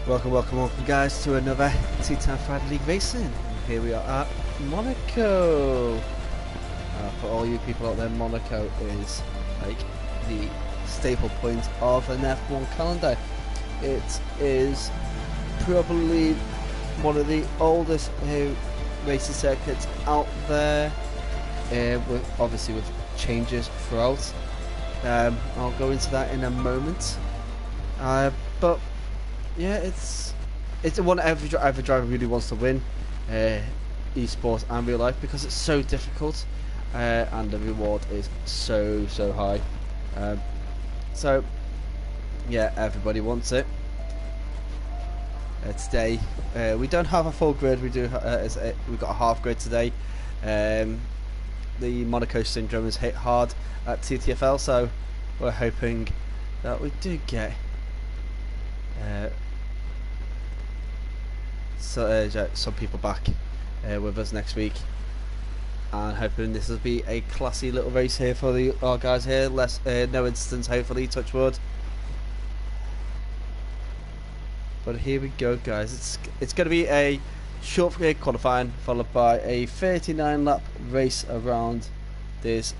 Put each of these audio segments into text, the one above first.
Welcome guys to another TeaTime Friday League Racing. Here we are at Monaco. For all you people out there, Monaco is like the staple point of an F1 calendar. It is probably one of the oldest racing circuits out there, obviously with changes throughout. I'll go into that in a moment. But yeah, it's one every driver really wants to win, esports and real life, because it's so difficult, and the reward is so high. So yeah, everybody wants it. Today we don't have a full grid. We've got a half grid today. The Monaco syndrome is hit hard at TTFL, so we're hoping that we do get some people back with us next week, and hoping this will be a classy little race here for our guys here. No incidents, hopefully, touch wood. But here we go, guys. It's going to be a short qualifying followed by a 39 lap race around this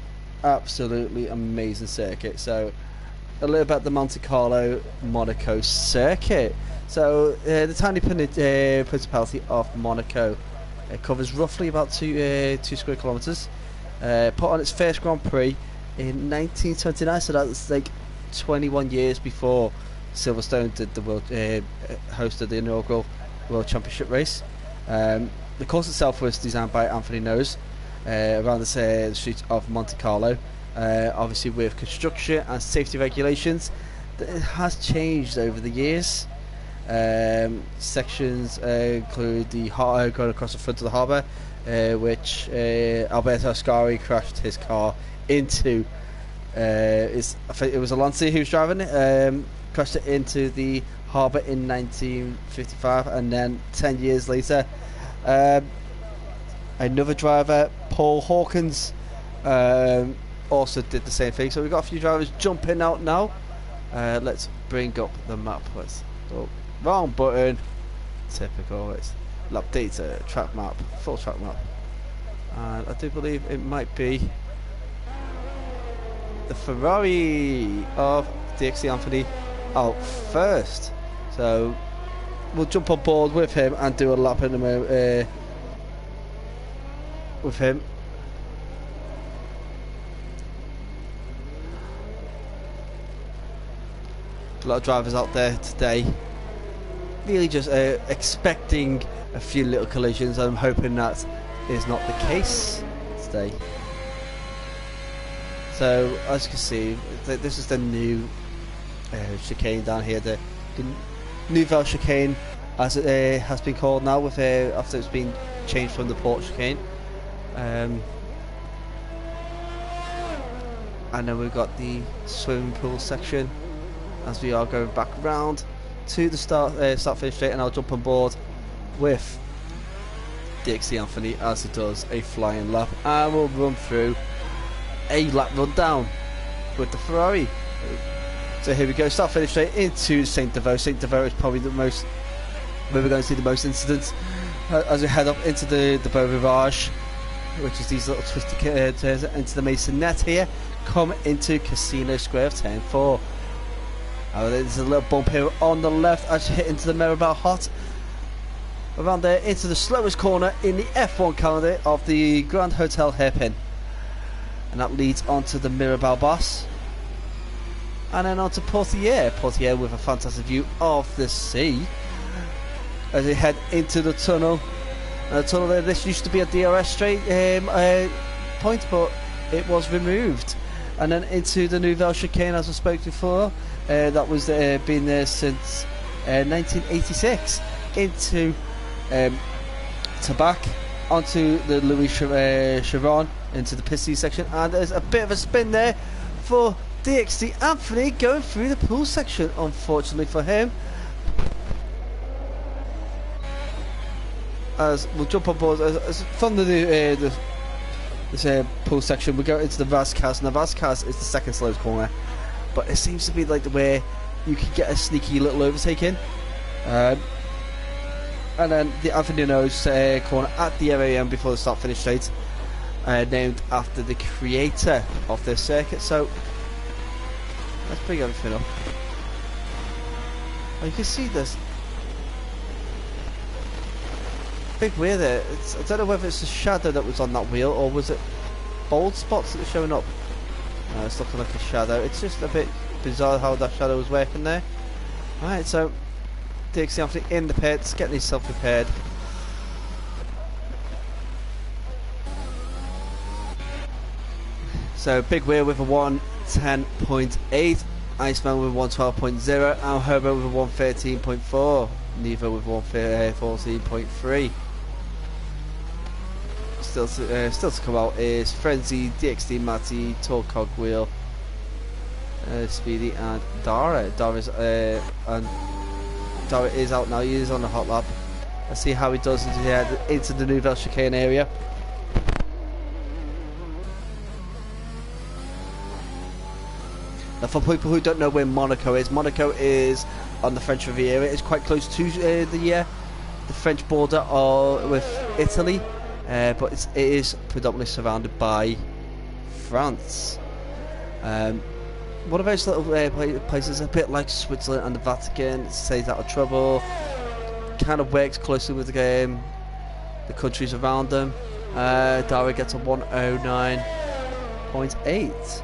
absolutely amazing circuit. So a little about the Monte Carlo Monaco circuit. So the tiny principality of Monaco covers roughly about 2 square kilometers. Put on its first Grand Prix in 1929, so that's like 21 years before Silverstone did the hosted the inaugural World Championship race. The course itself was designed by Anthony Nose around the streets of Monte Carlo. Obviously, with construction and safety regulations, it has changed over the years. Sections include the going across the front of the harbour, which Alberto Ascari crashed his car into. I think it was Alonso who was driving it. Crashed it into the harbour in 1955, and then 10 years later, another driver, Paul Hawkins, also did the same thing. So we've got a few drivers jumping out now. Let's bring up the map. Wrong button. Typical. It's lap data, track map, full track map. And I do believe it might be the Ferrari of DXC Anthony out first. So we'll jump on board with him and do a lap in a moment with him. A lot of drivers out there today really just expecting a few little collisions. I'm hoping that is not the case today. So as you can see, this is the new chicane down here, the Nouvelle chicane, as it has been called now, with after it's been changed from the Port chicane. And then we've got the swimming pool section as we are going back round to the start finish straight, and I'll jump on board with DXC Anthony as he does a flying lap, and we'll run through a lap rundown with the Ferrari. So here we go, start finish straight into Saint Devoe. Saint Devoe is probably the most where we're going to see the most incidents as we head up into the Beau Rivage, which is these little twisty turns into the Maisonette here. Come into Casino Square of Turn 4. There's a little bump here on the left as you hit into the Mirabel Hot. Around there into the slowest corner in the F1 calendar of the Grand Hotel hairpin. And that leads onto the Mirabel Boss. And then onto Portier. Portier with a fantastic view of the sea. As you head into the tunnel. And the tunnel there, this used to be a DRS straight point, but it was removed. And then into the Nouvelle chicane, as I spoke before. That was been there since 1986. Into Tabac, onto the Louis Chiron, into the Pisty section, and there's a bit of a spin there for DXC Anthony going through the pool section. Unfortunately for him, as we'll jump on board as from this pool section, we go into the Vasquez, and the Vasquez is the second slowest corner. But it seems to be like the way you can get a sneaky little overtake in. And then the Aveninos corner at the MAM before the start finish straight, named after the creator of this circuit. So let's bring everything up. Oh, you can see this big wheel there. I don't know whether it's the shadow that was on that wheel or was it bold spots that are showing up. It's looking like a shadow. It's just a bit bizarre how that shadow was working there. Alright, so Dixie Anthony in the pits, getting himself repaired. So big wheel with a 110.8, Iceman with 112.0, and Herbo with a 113.4, Nevo with 114.3. Still to come out is Frenzy, DXD Matty, Tall Cogwheel, Speedy, and Dara. Dara is out now. He is on the hot lap. Let's see how he does into the Nouvelle Chicane area. Now, for people who don't know where Monaco is on the French Riviera. It's quite close to the French border with Italy, but it is predominantly surrounded by France. One of those little places, a bit like Switzerland and the Vatican. It stays out of trouble, kind of works closely with the countries around them. Dara gets a 109.8.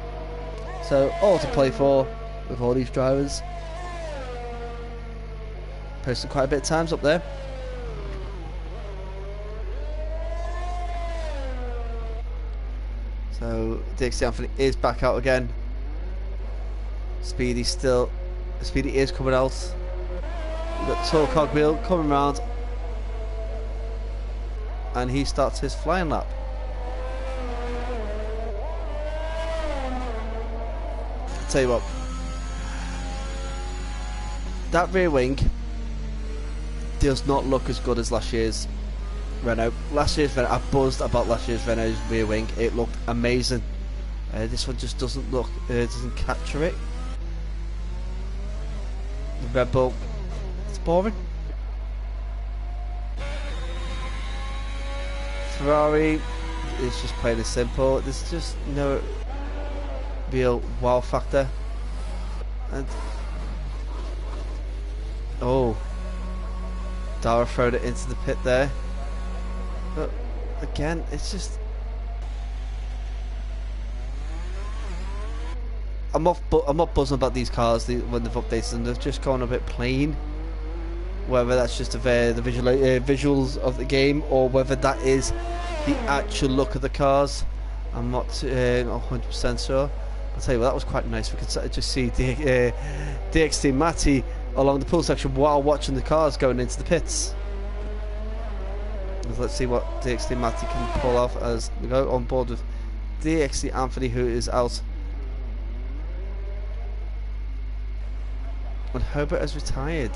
So all to play for with all these drivers. Posted quite a bit of times up there. So Dixie Anthony is back out again. Speedy is coming out. We've got Tall Cogwheel coming round, and he starts his flying lap. I'll tell you what, that rear wing does not look as good as last year's Renault. Last year's Renault, I buzzed about last year's Renault's rear wing. It looked amazing. This one just doesn't look, doesn't capture it. The Red Bull, it's boring. Ferrari is just plain and simple. There's just no real wow factor. And oh, Dara throwed it into the pit there. But again, it's just, I'm not buzzing about these cars when they've updated them. They've just gone a bit plain. Whether that's just the visuals of the game, or whether that is the actual look of the cars, I'm not 100% sure. I'll tell you what, that was quite nice. We could just see DXT Matty along the pool section while watching the cars going into the pits. Let's see what DXT Matty can pull off as we go on board with DXT Anthony, who is out. And Herbert has retired.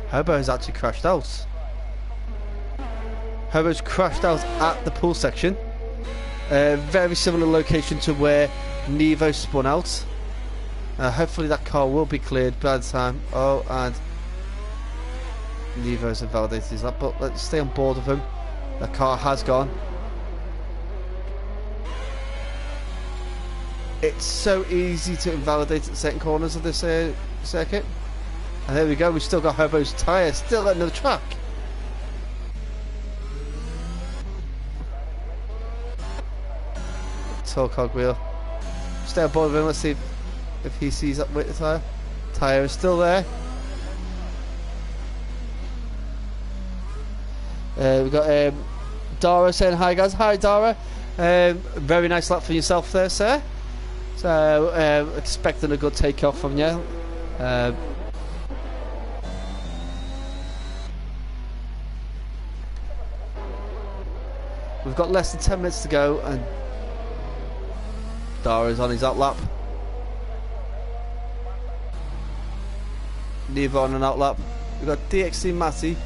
Herbert has actually crashed out. Herbert's crashed out at the pool section. Very similar location to where Nevo spun out. Hopefully that car will be cleared by the time. Oh, and Nevo's invalidated his lap, but let's stay on board with him. The car has gone. It's so easy to invalidate at certain corners of this circuit. And there we go, we've still got Herbo's tyre still at the track. Tall Cogwheel. Stay on board with him, let's see if he sees that with the tyre. Tyre is still there. We've got Dara saying hi guys. Hi Dara. Very nice lap for yourself there, sir. So expecting a good takeoff from you. We've got less than 10 minutes to go, and Dara's on his out lap. Nevo on an out lap. We've got DXC Matty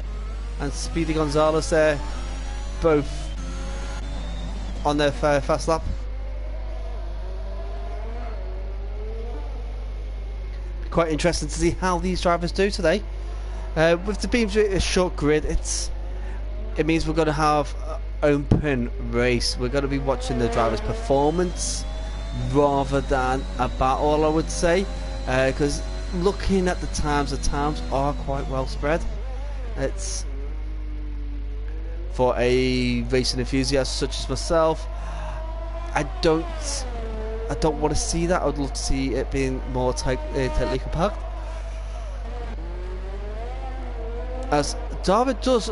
and Speedy Gonzalez there, both on their fast lap. quite interesting to see how these drivers do today. With the being a short grid, it means we're going to have an open race. We're going to be watching the driver's performance rather than a battle, I would say, because looking at the times are quite well spread. It's for a racing enthusiast such as myself. I don't want to see that. I would love to see it being more tightly compact. As David does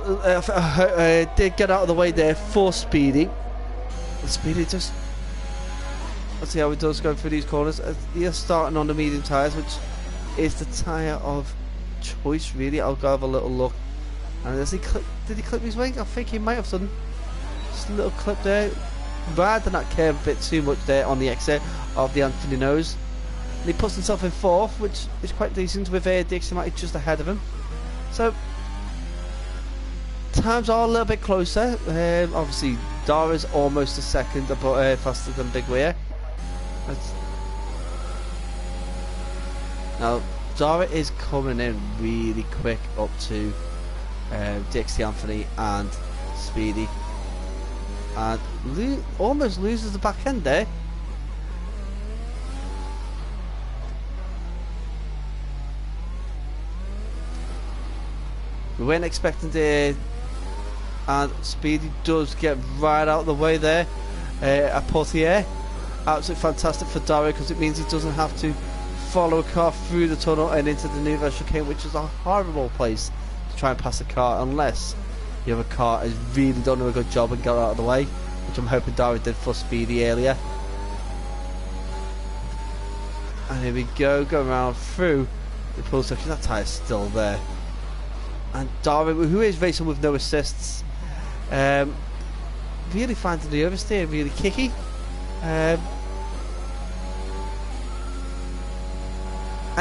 did get out of the way there for Speedy. Speedy just, let's see how he does going through these corners. He is starting on the medium tyres, which is the tyre of choice really. I'll go have a little look. And did he clip his wing? I think he might have done. Just a little clip there. Rather than not care a bit too much there on the exit of the Anthony Nose. And he puts himself in 4th, which is quite decent with Dixie just ahead of him. So times are a little bit closer. Obviously Dara's almost a second faster than Big Weir. Now Dara is coming in really quick up to Dixie Anthony and Speedy, and almost loses the back end there. We weren't expecting to, and Speedy does get right out of the way there at Portier. Absolutely fantastic for Dara, because it means he doesn't have to follow a car through the tunnel and into the Nouvelle chicane, which is a horrible place to try and pass a car unless you have a car has really done a good job and got out of the way, which I'm hoping Dara did for Speedy earlier. And here we go around through the pull section. That tyre's still there. And Dara, who is racing with no assists, really finding the oversteer really kicky. And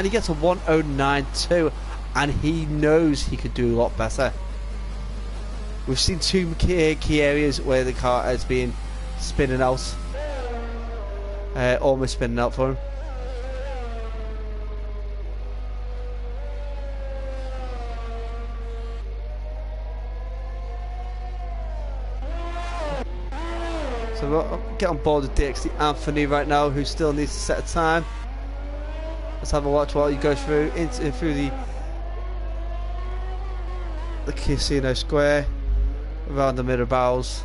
he gets a 109.2, and he knows he could do a lot better. We've seen two key areas where the car has been spinning out, almost spinning out for him. So we'll get on board with DXD Anthony right now, who still needs to set a time. Let's have a watch while he goes through through the Casino Square, around the Mirror Bows.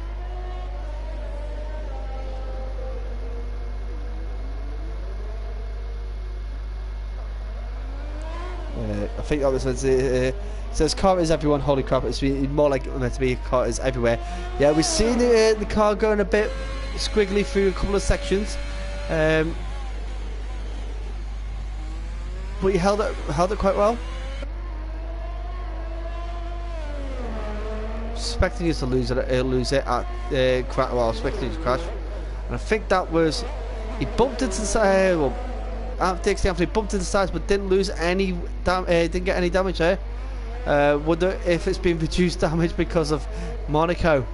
I think that was it says car is everyone. Holy crap, it's more like meant to be car is everywhere. Yeah, we've seen the car going a bit squiggly through a couple of sections, but he held it quite well. Expecting you to lose it at expecting you to crash, and I think that was he bumped into the side. Well, Dixie Anthony bumped into the sides, but didn't lose any didn't get any damage there. Wonder if it's been reduced damage because of Monaco.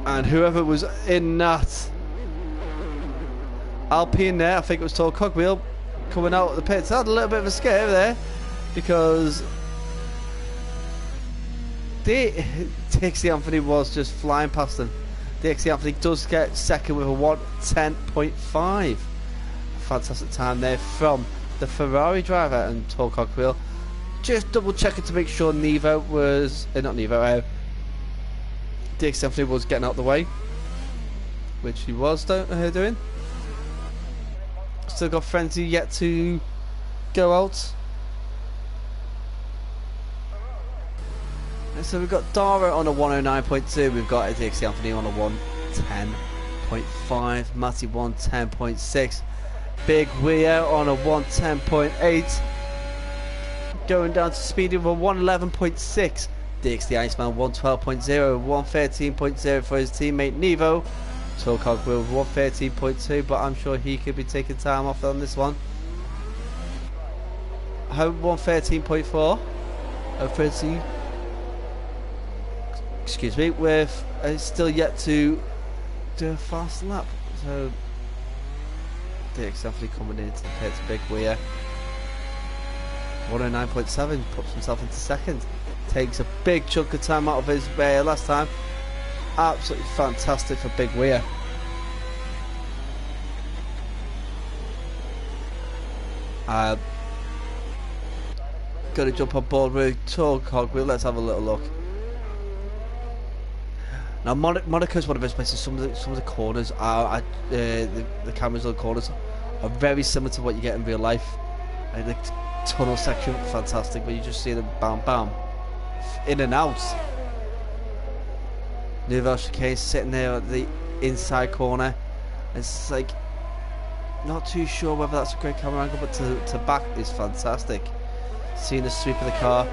And whoever was in that Alpine there, I think it was Tall Cogwheel, coming out of the pits, had a little bit of a scare there, because Dixie Anthony was just flying past them. Dixie Anthony does get second with a 1:10.5. Fantastic time there from the Ferrari driver and Tall Cogwheel. Just double checking to make sure Nevo was not Nevo. Dixie Anthony was getting out of the way, which he was doing. Still got Frenzy yet to go out. And so we've got Dara on a 109.2, we've got Dixie Anthony on a 110.5, Matty 110.6, Big Weir on a 110.8, going down to Speedy with a 111.6, Dixie Iceman 112.0, 113.0 for his teammate Nevo. Tall Cogwheel 113.2, but I'm sure he could be taking time off on this one. Home 113.4, Frenzy, excuse me, with still yet to do a fast lap. So DX definitely coming in to the pits, big weir. 109.7, puts himself into second. Takes a big chunk of time out of his last time. Absolutely fantastic for big weir. Gonna jump on board with Tall Cogwheel. Let's have a little look. Now Monaco is one of those places. Some of the corners are the cameras on the corners are very similar to what you get in real life. The tunnel section, fantastic, but you just see them bam bam in and out. Nouvelle Chicane sitting there at the inside corner. It's like not too sure whether that's a great camera angle, but to back is fantastic. Seeing the sweep of the car,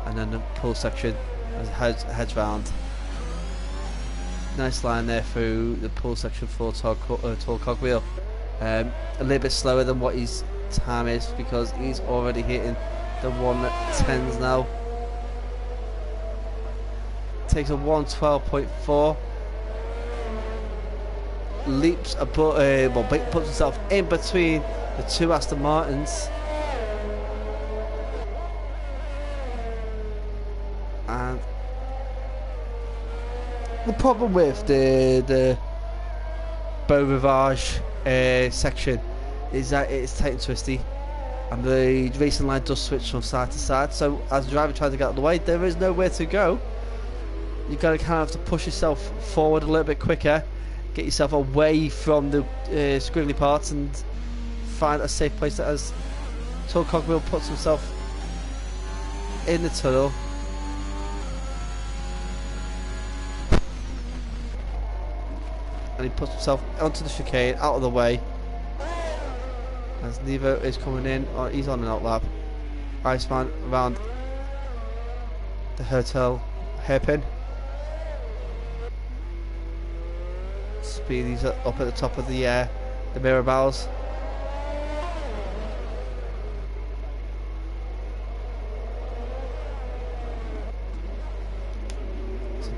and then the pull section as it heads round. Nice line there through the pull section for Tall Cogwheel. A little bit slower than what his time is because he's already hitting the 110s now. Takes a 112.4. Leaps above, well, puts himself in between the two Aston Martins. And the problem with the Beau Rivage section is that it's tight and twisty, and the racing line does switch from side to side. So as the driver tries to get out of the way, there is nowhere to go. You've got to kind of have to push yourself forward a little bit quicker, get yourself away from the squiggly parts, and find a safe place that as Tall Cogwheel puts himself in the tunnel. And he puts himself onto the chicane, out of the way. As Nevo is coming in, or he's on an outlap. Iceman around the hotel hairpin. Speedy's up at the top of the mirror bows.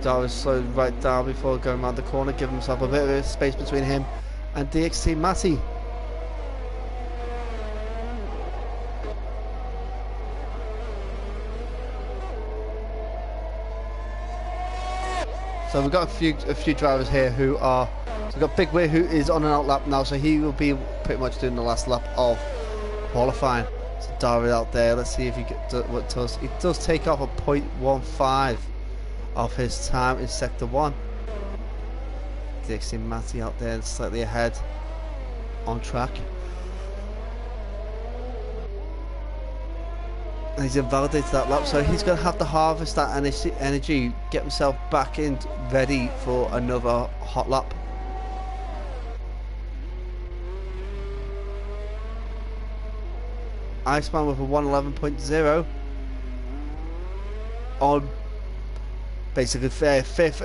Dara's slowed right down before going around the corner, giving himself a bit of space between him and DXT Matty. So we've got a few drivers here who are. So we've got Big Weir who is on an outlap now, so he will be pretty much doing the last lap of qualifying. So Dara out there. Let's see if he what does. He does take off a 0.15. Of his time in sector 1. DXT Matty out there slightly ahead on track. And he's invalidated that lap, so he's going to have to harvest that energy, get himself back in ready for another hot lap. Iceman with a 111.0 on basically fifth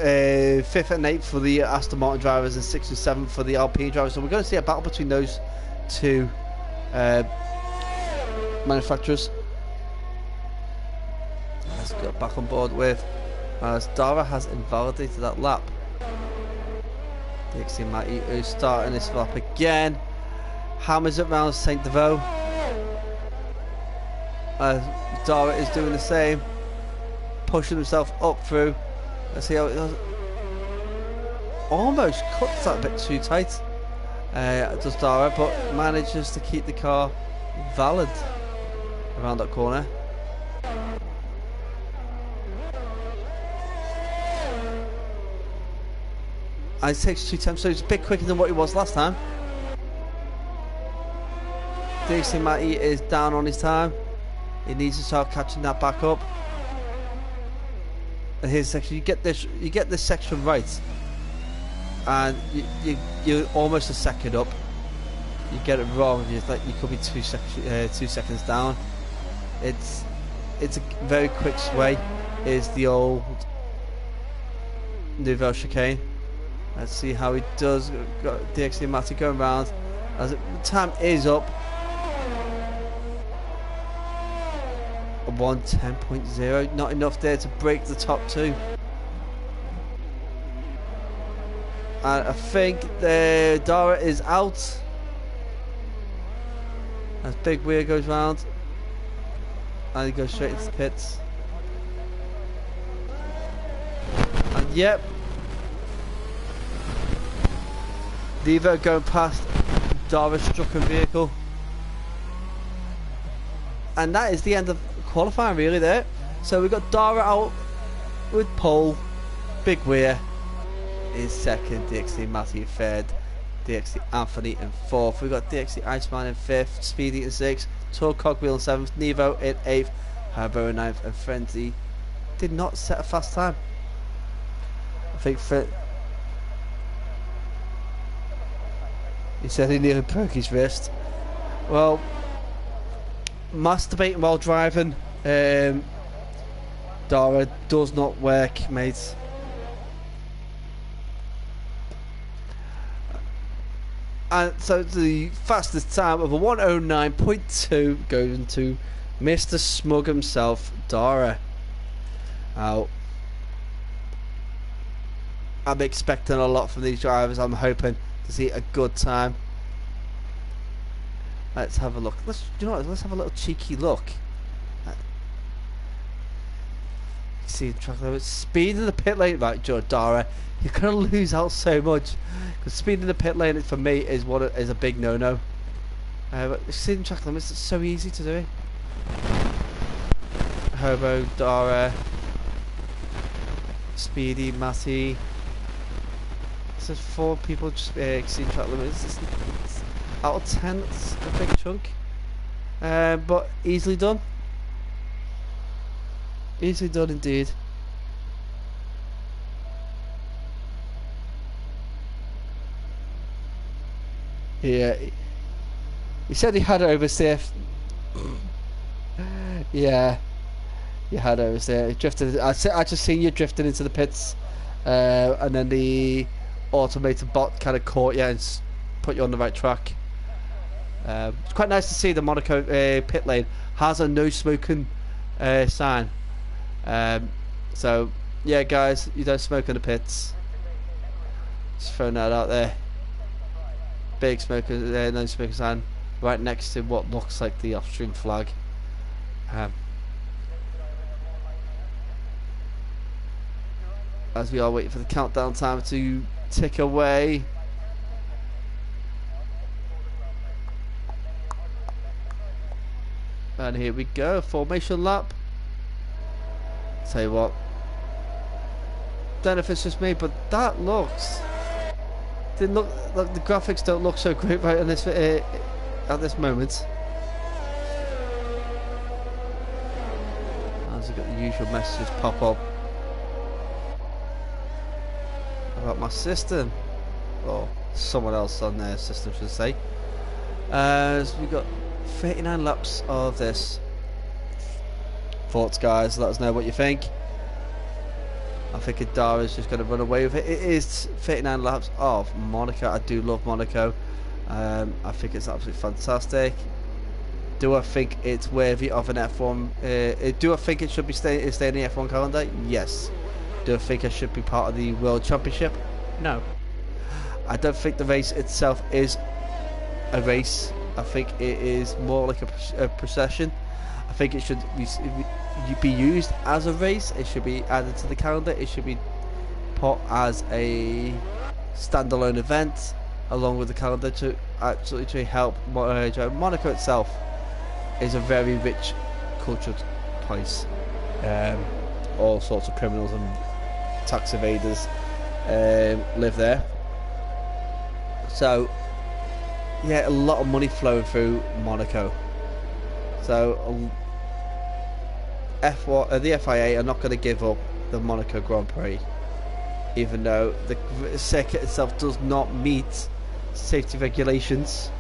and eighth for the Aston Martin drivers and 6th and 7th for the Alpine drivers. So we're going to see a battle between those two manufacturers. Let's go back on board with as Dara has invalidated that lap. DXT Matty who's starting this lap again. Hammers it round Saint Deveau. Dara is doing the same. Pushing himself up through. Let's see how it does. Almost cuts that a bit too tight. Does Dara, but manages to keep the car valid around that corner. And it takes 2 attempts, so it's a bit quicker than what he was last time. DXT Matty is down on his time. He needs to start catching that back up. And here's the section. You get this section right, and you're almost a second up. You get it wrong, you could be 2 seconds down. It's a very quick sway. Is the old Nouvelle Chicane. Let's see how he does. Got DXT Matty going round as the time is up. 110.0, not enough there to break the top 2. And I think the Dara is out. As big wheel goes round. And he goes straight into the pits. And yep. Nevo going past Dara's struck vehicle. And that is the end of qualifying really there. So we've got Dara out with pole. Big Weir is second, DXC Matthew third, DXC Anthony in fourth. We've got DXC Iceman in fifth, Speedy in sixth, Tor Cogwheel in seventh, Nevo in eighth, Herbo in ninth, and Frenzy did not set a fast time. I think he said he nearly broke his wrist. Well, masturbating while driving, Dara, does not work, mates. And so the fastest time of a 109.2 goes into Mr. Smug himself, Dara. Now, I'm expecting a lot from these drivers. I'm hoping to see a good time. Let's have a look. Let's have a little cheeky look. See the track limit, speed in the pit lane, right, Joe Dara, you're gonna lose out so much because speed in the pit lane for me is a big no-no. But exceeding track limits, it's so easy to do. Herbo, Dara, Speedy, Matty. So 4 people just exceeding track limits. It's out of 10, it's a big chunk, but easily done. Easily done indeed. Yeah, he said he had it oversteer. Yeah, you had it oversteer. He drifted. I just seen you drifting into the pits, and then the automated bot kind of caught you and put you on the right track. It's quite nice to see the Monaco pit lane has a no smoking sign. So yeah, guys, you don't smoke in the pits. Just throwing that out there. Big smoker, no smoker sign right next to what looks like the Austrian flag. As we are waiting for the countdown time to tick away. And here we go, formation lap. Tell you what, don't know if it's just me, but that didn't look like the graphics don't look so great right on this at this moment. As we got the usual messages pop up about my system, or someone else on their system should say. So we got 39 laps of this. Thoughts, guys, let us know what you think. I think Dara's just going to run away with it. It is 39 laps of Monaco. I do love Monaco. I think it's absolutely fantastic. Do I think it's worthy of an F1? Do I think it should be staying in the F1 calendar? Yes. Do I think it should be part of the World Championship? No. I don't think the race itself is a race. I think it is more like a procession. I think it should be used as a race. It should be added to the calendar. It should be put as a standalone event along with the calendar to actually help Monaco itself is a very rich cultured place. All sorts of criminals and tax evaders live there. So yeah, a lot of money flowing through Monaco. So the FIA are not going to give up the Monaco Grand Prix, even though the circuit itself does not meet safety regulations.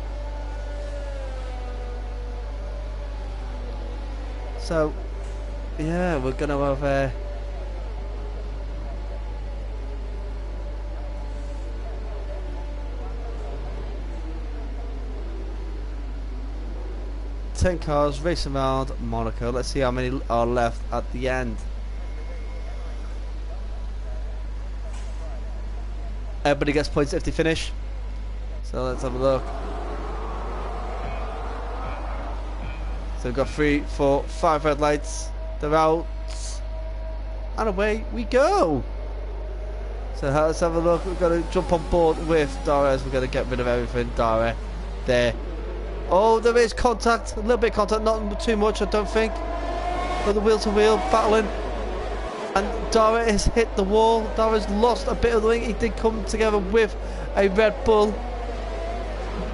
So yeah, we're going to have 10 cars racing around Monaco. Let's see how many are left at the end. Everybody gets points if they finish. So let's have a look. So we've got 3, 4, 5 red lights. They're out. And away we go. So let's have a look. We've got to jump on board with Dara. We're going to get rid of everything. Dara. There. Oh, there is contact. A little bit of contact. Not too much, I don't think. But the wheel to wheel battling. And Dara has hit the wall. Dara's lost a bit of the wing. He did come together with a Red Bull.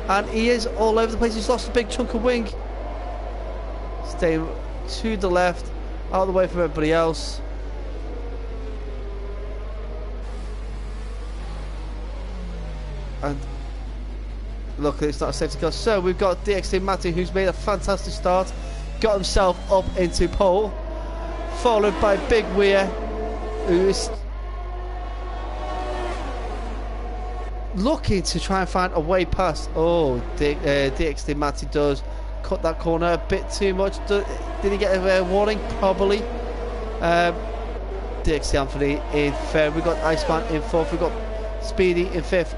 And he is all over the place. He's lost a big chunk of wing. Stay to the left, out of the way from everybody else. And look, it's not a safety car. So we've got DXT Matty, who's made a fantastic start, got himself up into pole, followed by Big Weir, who is looking to try and find a way past. Oh, DXT Matty does cut that corner a bit too much. Did he get a warning? Probably. DXT Anthony in third. We've got Iceman in fourth. We've got Speedy in fifth.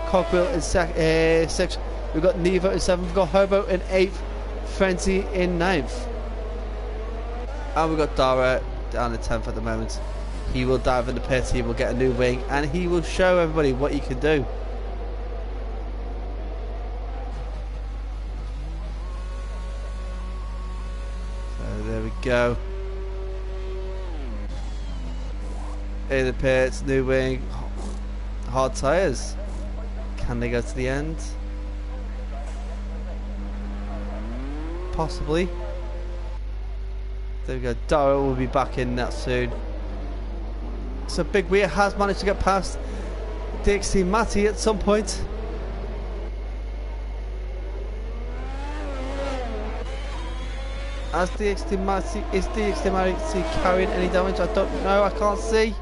Cogwheel in sixth. We've got Nevo in seventh. We've got Hobo in eighth. Frenzy in ninth. And we've got Dara down in 10th at the moment. He will dive in the pit. He will get a new wing. And he will show everybody what he can do. There we go. In the pits, new wing, hard tyres. Can they go to the end? Possibly. There we go. Dara will be back in that soon. So Big Weir has managed to get past DXT Matty at some point. As DXT Matty, is DXT Matty carrying any damage? I don't know. I can't see.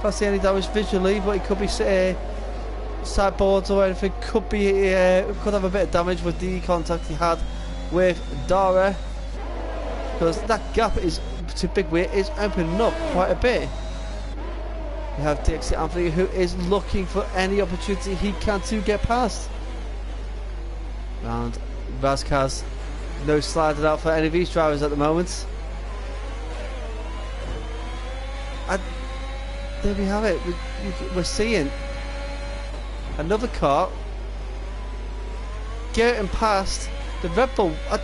Can't see any damage visually, but it could be sideboards or anything. Could be could have a bit of damage with the contact he had with Dara, because that gap is to Big Weir is opening up quite a bit. We have DXT Anthony, who is looking for any opportunity he can to get past. Round Vazquez. No sliding out for any of these drivers at the moment. And there we have it. We're seeing another car getting past the Red Bull. I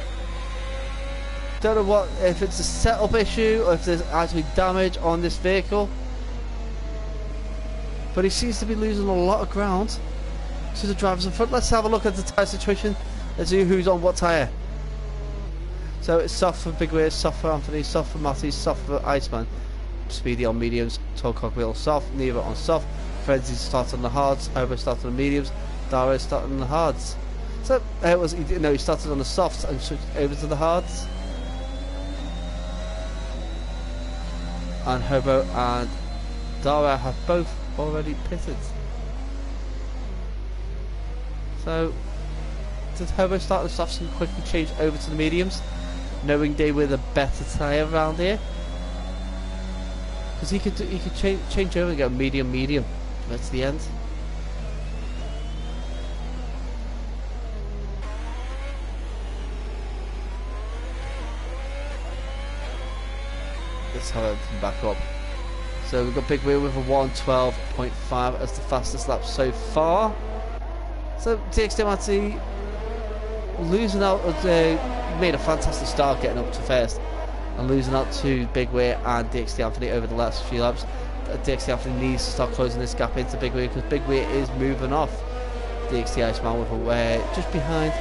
don't know what, if it's a setup issue or if there's actually damage on this vehicle, but he seems to be losing a lot of ground to the drivers in front. Let's have a look at the tyre situation. Let's see who's on what tyre. So it's soft for Big Weir, soft for Anthony, soft for Matty, soft for Iceman. Speedy on mediums, Tall Cogwheel soft, Neva on soft, Frenzy starts on the hards, Over started on the mediums, Dara started on the hards. So he started on the softs and switched over to the hards. And Hobo and Dara have both already pitted. So did Hobo start the softs and quickly change over to the mediums, knowing they were the better tyre around here? Because he could change over and go medium right to the end. Let's have everything back up. So we've got Big Wheel with a 1:12.5 as the fastest lap so far. So DXT Matty losing out, made a fantastic start getting up to first, and losing out to Big Weir and DXT Anthony over the last few laps. DXT Anthony needs to start closing this gap into Big Weir, because Big Weir is moving off DXT Iceman with a just behind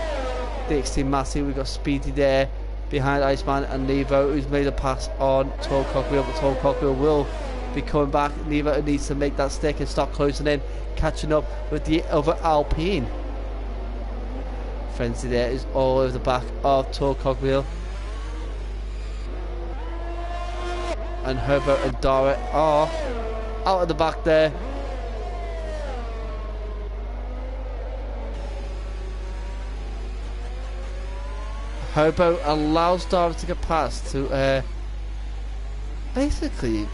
DXT Matty. We've got Speedy there behind Iceman and Nevo, who's made a pass on Tall Cogwheel, but Tall Cogwheel will be coming back. Nevo needs to make that stick and start closing in, catching up with the other Alpine. Frenzy there is all over the back of Tall Cogwheel. And Hobo and Dara are out at the back there. Hobo allows Dara to get past to basically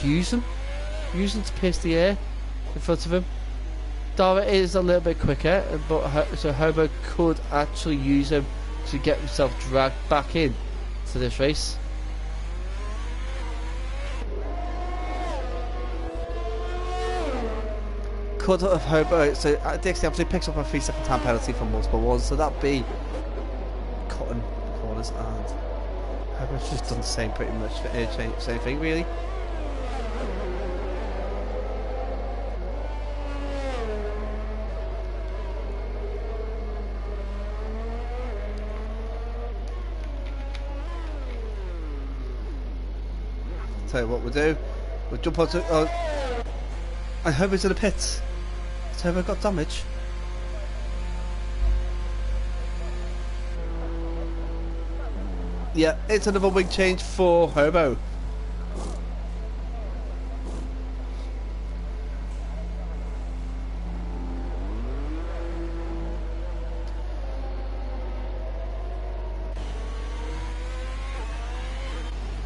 use him to pierce the air in front of him. Dara is a little bit quicker, but so Hobo could actually use him to get himself dragged back in to this race. Could have Hobo, so Dixie obviously picks up a 3-second time penalty for multiple ones, so that'd be cutting corners, and Hobo's just done the same, pretty much, same thing really. Tell you what we'll do, we'll jump onto, I hope it's in the pits. Has Hobo got damage? Yeah, it's another wing change for Hobo.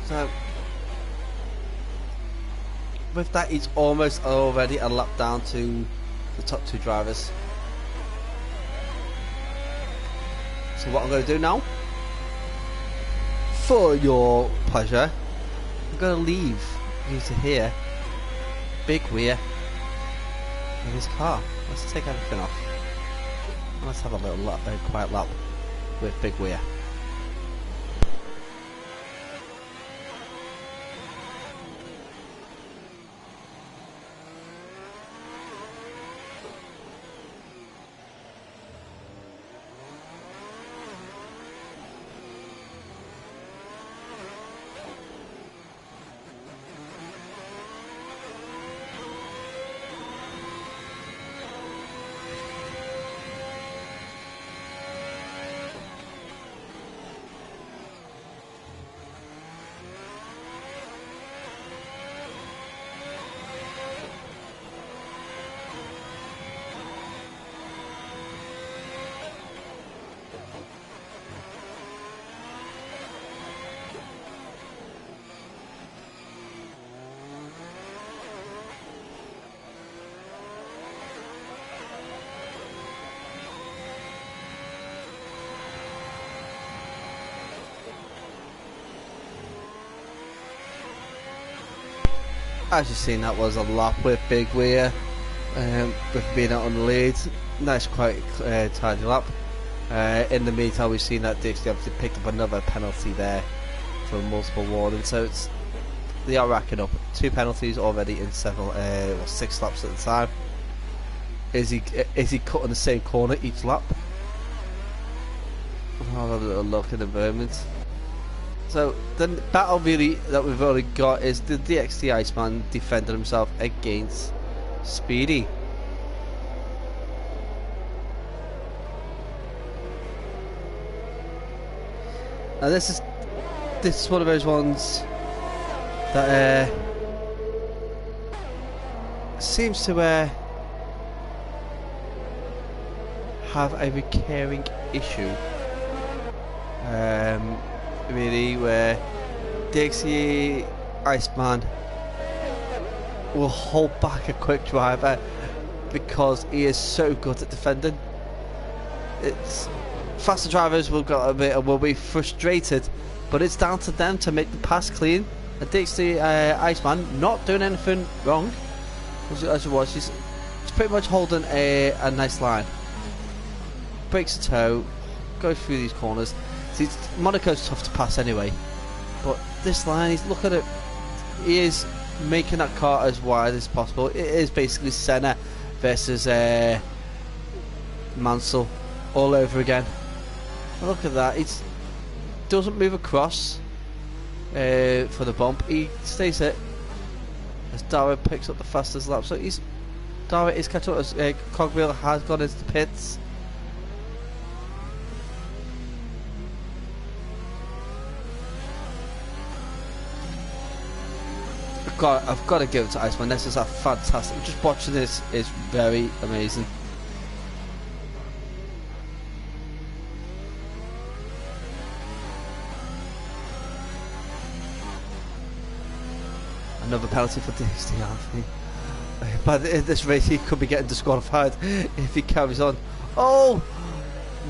So with that, he's almost already a lap down to the top two drivers. So what I'm going to do now, for your pleasure, I'm going to leave you to hear Big Weir in his car. Let's take everything off. Let's have a little lap, quiet lap with Big Weir. As you've seen, that was a lap with Big Weir, with being out on the lead. Nice, quite tidy lap. In the meantime, we've seen that Dixie obviously picked up another penalty there for multiple warnings. So they are racking up 2 penalties already in 6 laps at the time. Is he cutting the same corner each lap? I'll have a little look in a moment. So the battle really that we've already got is the DXT Iceman defending himself against Speedy. Now this is one of those ones that seems to have a recurring issue. Really, where Dixie Iceman will hold back a quick driver because he is so good at defending. It's faster drivers will be frustrated, but it's down to them to make the pass clean. And Dixie Iceman not doing anything wrong as it was. He's pretty much holding a nice line. Breaks a toe, goes through these corners. See, Monaco's tough to pass anyway, but this line, he's look at it. He is making that car as wide as possible. It is basically Senna versus Mansell all over again. Look at that. He doesn't move across for the bump. He stays it as Dara picks up the fastest lap. So Dara is catching up as Cogwheel has gone into the pits. I've got to give it to Iceman. This is a fantastic. Just watching this is very amazing. Another penalty for Dixie Anthony. But in this race, he could be getting disqualified if he carries on. Oh!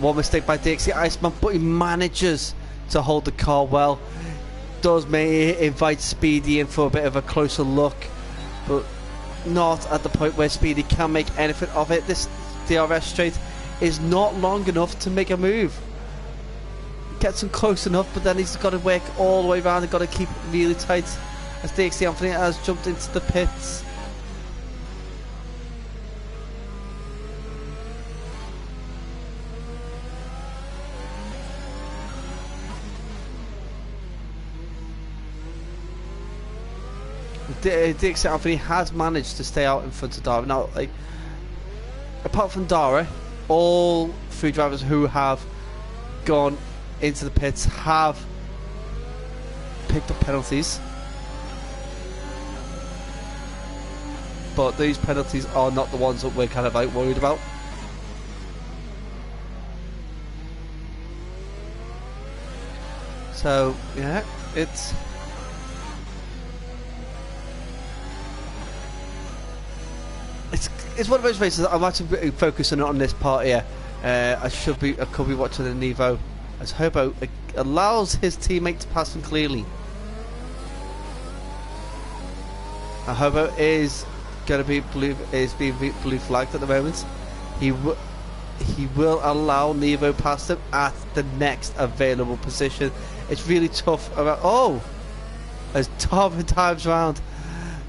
One mistake by Dixie Iceman, but he manages to hold the car well. Does may invite Speedy in for a bit of a closer look, but not at the point where Speedy can make anything of it. This DRS straight is not long enough to make a move. Gets him close enough, but then he's got to work all the way around and got to keep it really tight as Dixie Anthony has jumped into the pits. Dixie Anthony has managed to stay out in front of Dara. Now, like, apart from Dara, all three drivers who have gone into the pits have picked up penalties, but these penalties are not the ones that we're kind of like worried about. So yeah, it's one of those races that I'm actually focusing on this part here. I could be watching the Nevo as Hobo allows his teammate to pass him clearly. Hobo is going to be being blue flagged at the moment. He will allow Nevo past him at the next available position. It's really tough around. Oh, as Darwin times round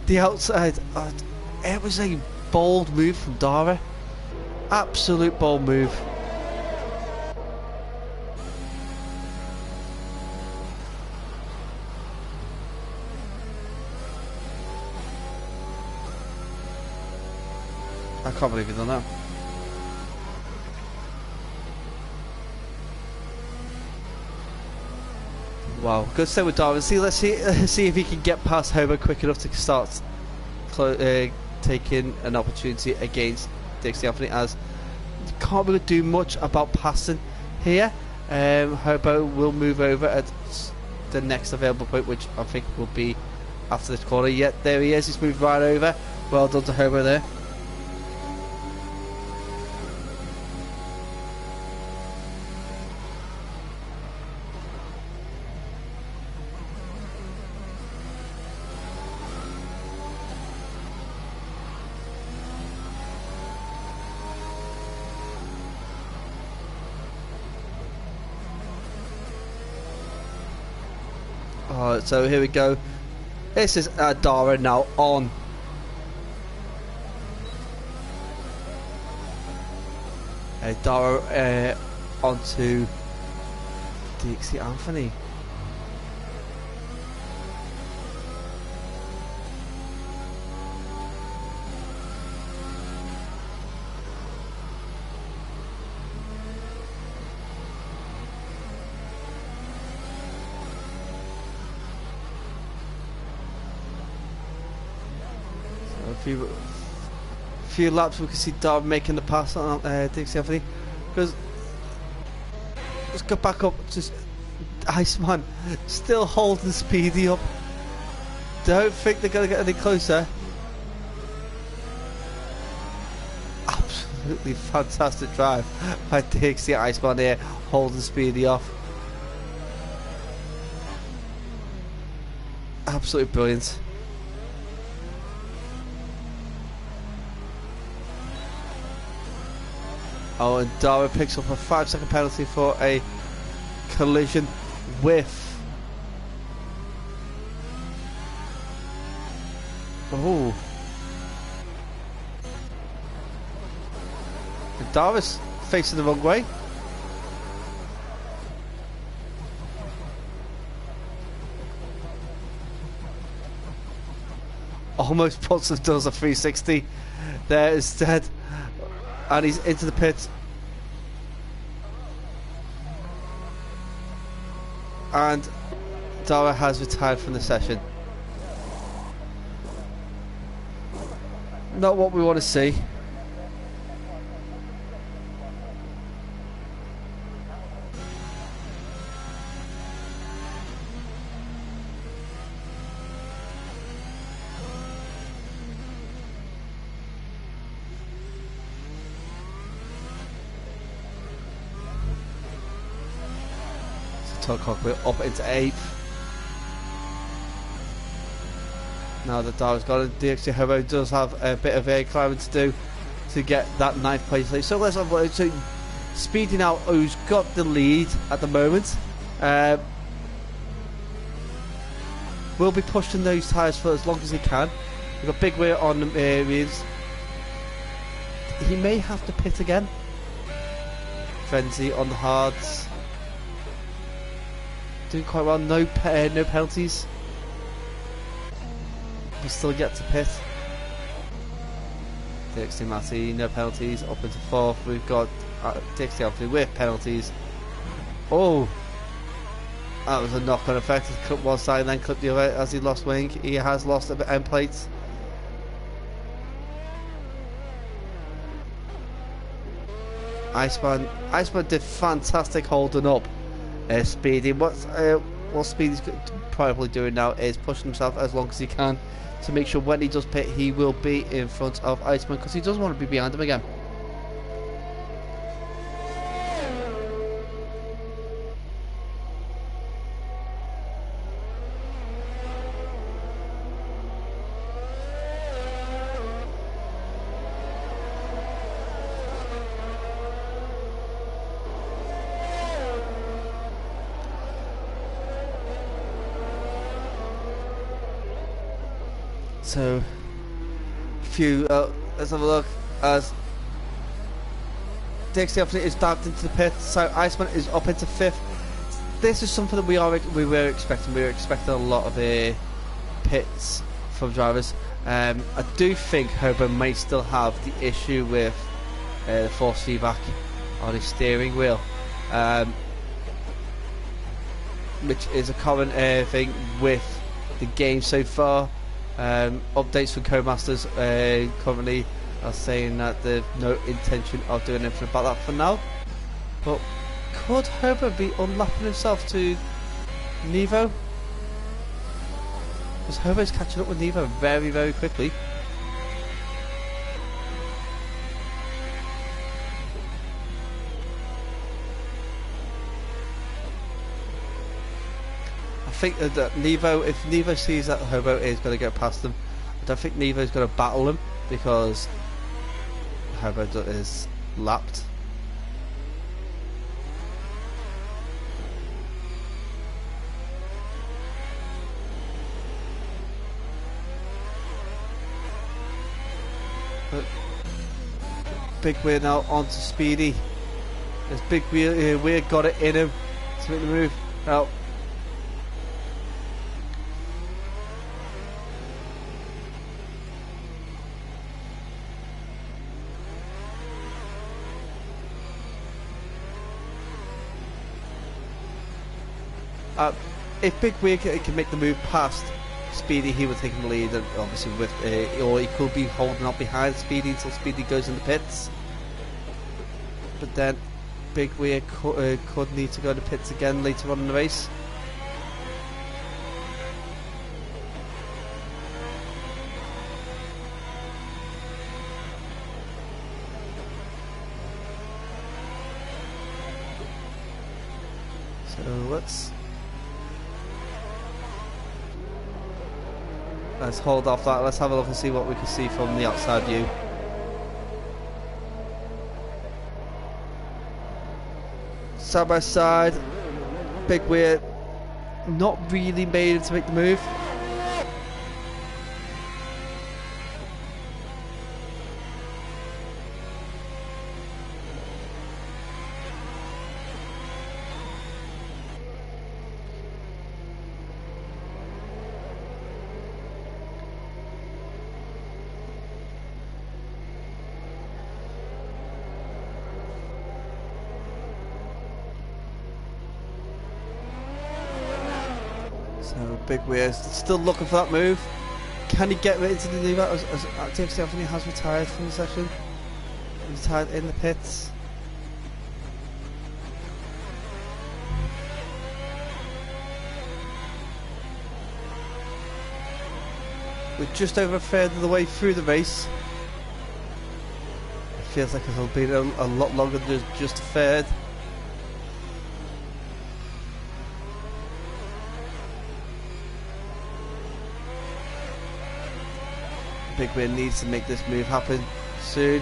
the outside. It was a bold move from Dara. Absolute bold move. I can't believe he's done that. Wow, good stay with Darwin. Let's see if he can get past Homer quick enough to start taking an opportunity against Dixie Anthony, as you can't really do much about passing here. Hobo will move over at the next available point, which I think will be after this corner. Yet there he is. He's moved right over. Well done to Hobo there. Alright, so here we go. This is Dara now on. Dara onto Dixie Anthony. Few laps we can see Dara making the pass on Dixie Anthony, because let's go back up. Just Iceman still holding Speedy up. Don't think they're gonna get any closer. Absolutely fantastic drive by Dixie Iceman here, holding Speedy off. Absolutely brilliant. Oh, and Dara picks up a 5-second penalty for a collision with... Oh. And Dara's facing the wrong way. Almost puts and does a 360 there instead. And he's into the pit. And Dara has retired from the session. Not what we want to see. Total Cockpit up into 8th. Now that Dar's got it, DXT Hobo does have a bit of air climbing to do to get that 9th place lead. So let's have a so Speedy now, who's got the lead at the moment. Will be pushing those tyres for as long as he can. We've got Big Wheel on the areas. He may have to pit again. Frenzy on the hards. Doing quite well. No penalties. We still get to pit. DXT Matty, no penalties. Up into 4th. We've got DXT Anthony with penalties. Oh! That was a knock-on effect. He clipped one side and then clipped the other as he lost wing. He has lost a bit end plates. Iceman did fantastic holding up Speedy. What Speedy's probably doing now is pushing himself as long as he can to make sure when he does pit he will be in front of Iceman, because he doesn't want to be behind him again. So, let's have a look as DXT Anthony is dived into the pit. So Iceman is up into 5th. This is something that we were expecting. We were expecting a lot of pits from drivers. I do think Hobo may still have the issue with the force feedback on his steering wheel, which is a common thing with the game so far. Updates from Codemasters currently are saying that there's no intention of doing anything about that for now. But could Herbert be unlapping himself to Nevo? Because Herbert's catching up with Nevo very, very quickly. I think that Nevo, if Nevo sees that Hobo is going to get past them, I don't think Nevo is going to battle him because Hobo is lapped. But Big Wheel now onto Speedy. There's Big Wheel here. Weird got it in him to make the move. Now. If Big Wheel can make the move past Speedy, he will take the lead, and obviously with, or he could be holding up behind Speedy until Speedy goes in the pits. But then Big Wheel could need to go to pits again later on in the race. So let's hold off that. Let's have a look and see what we can see from the outside view. Side by side, Big Wheel not really made him to make the move. So Big Wheel still looking for that move. Can he get into the lead as DXT Anthony has retired from the session? He's retired in the pits. We're just over a third of the way through the race. It feels like it'll be a lot longer than just a third. Big Wheel needs to make this move happen soon.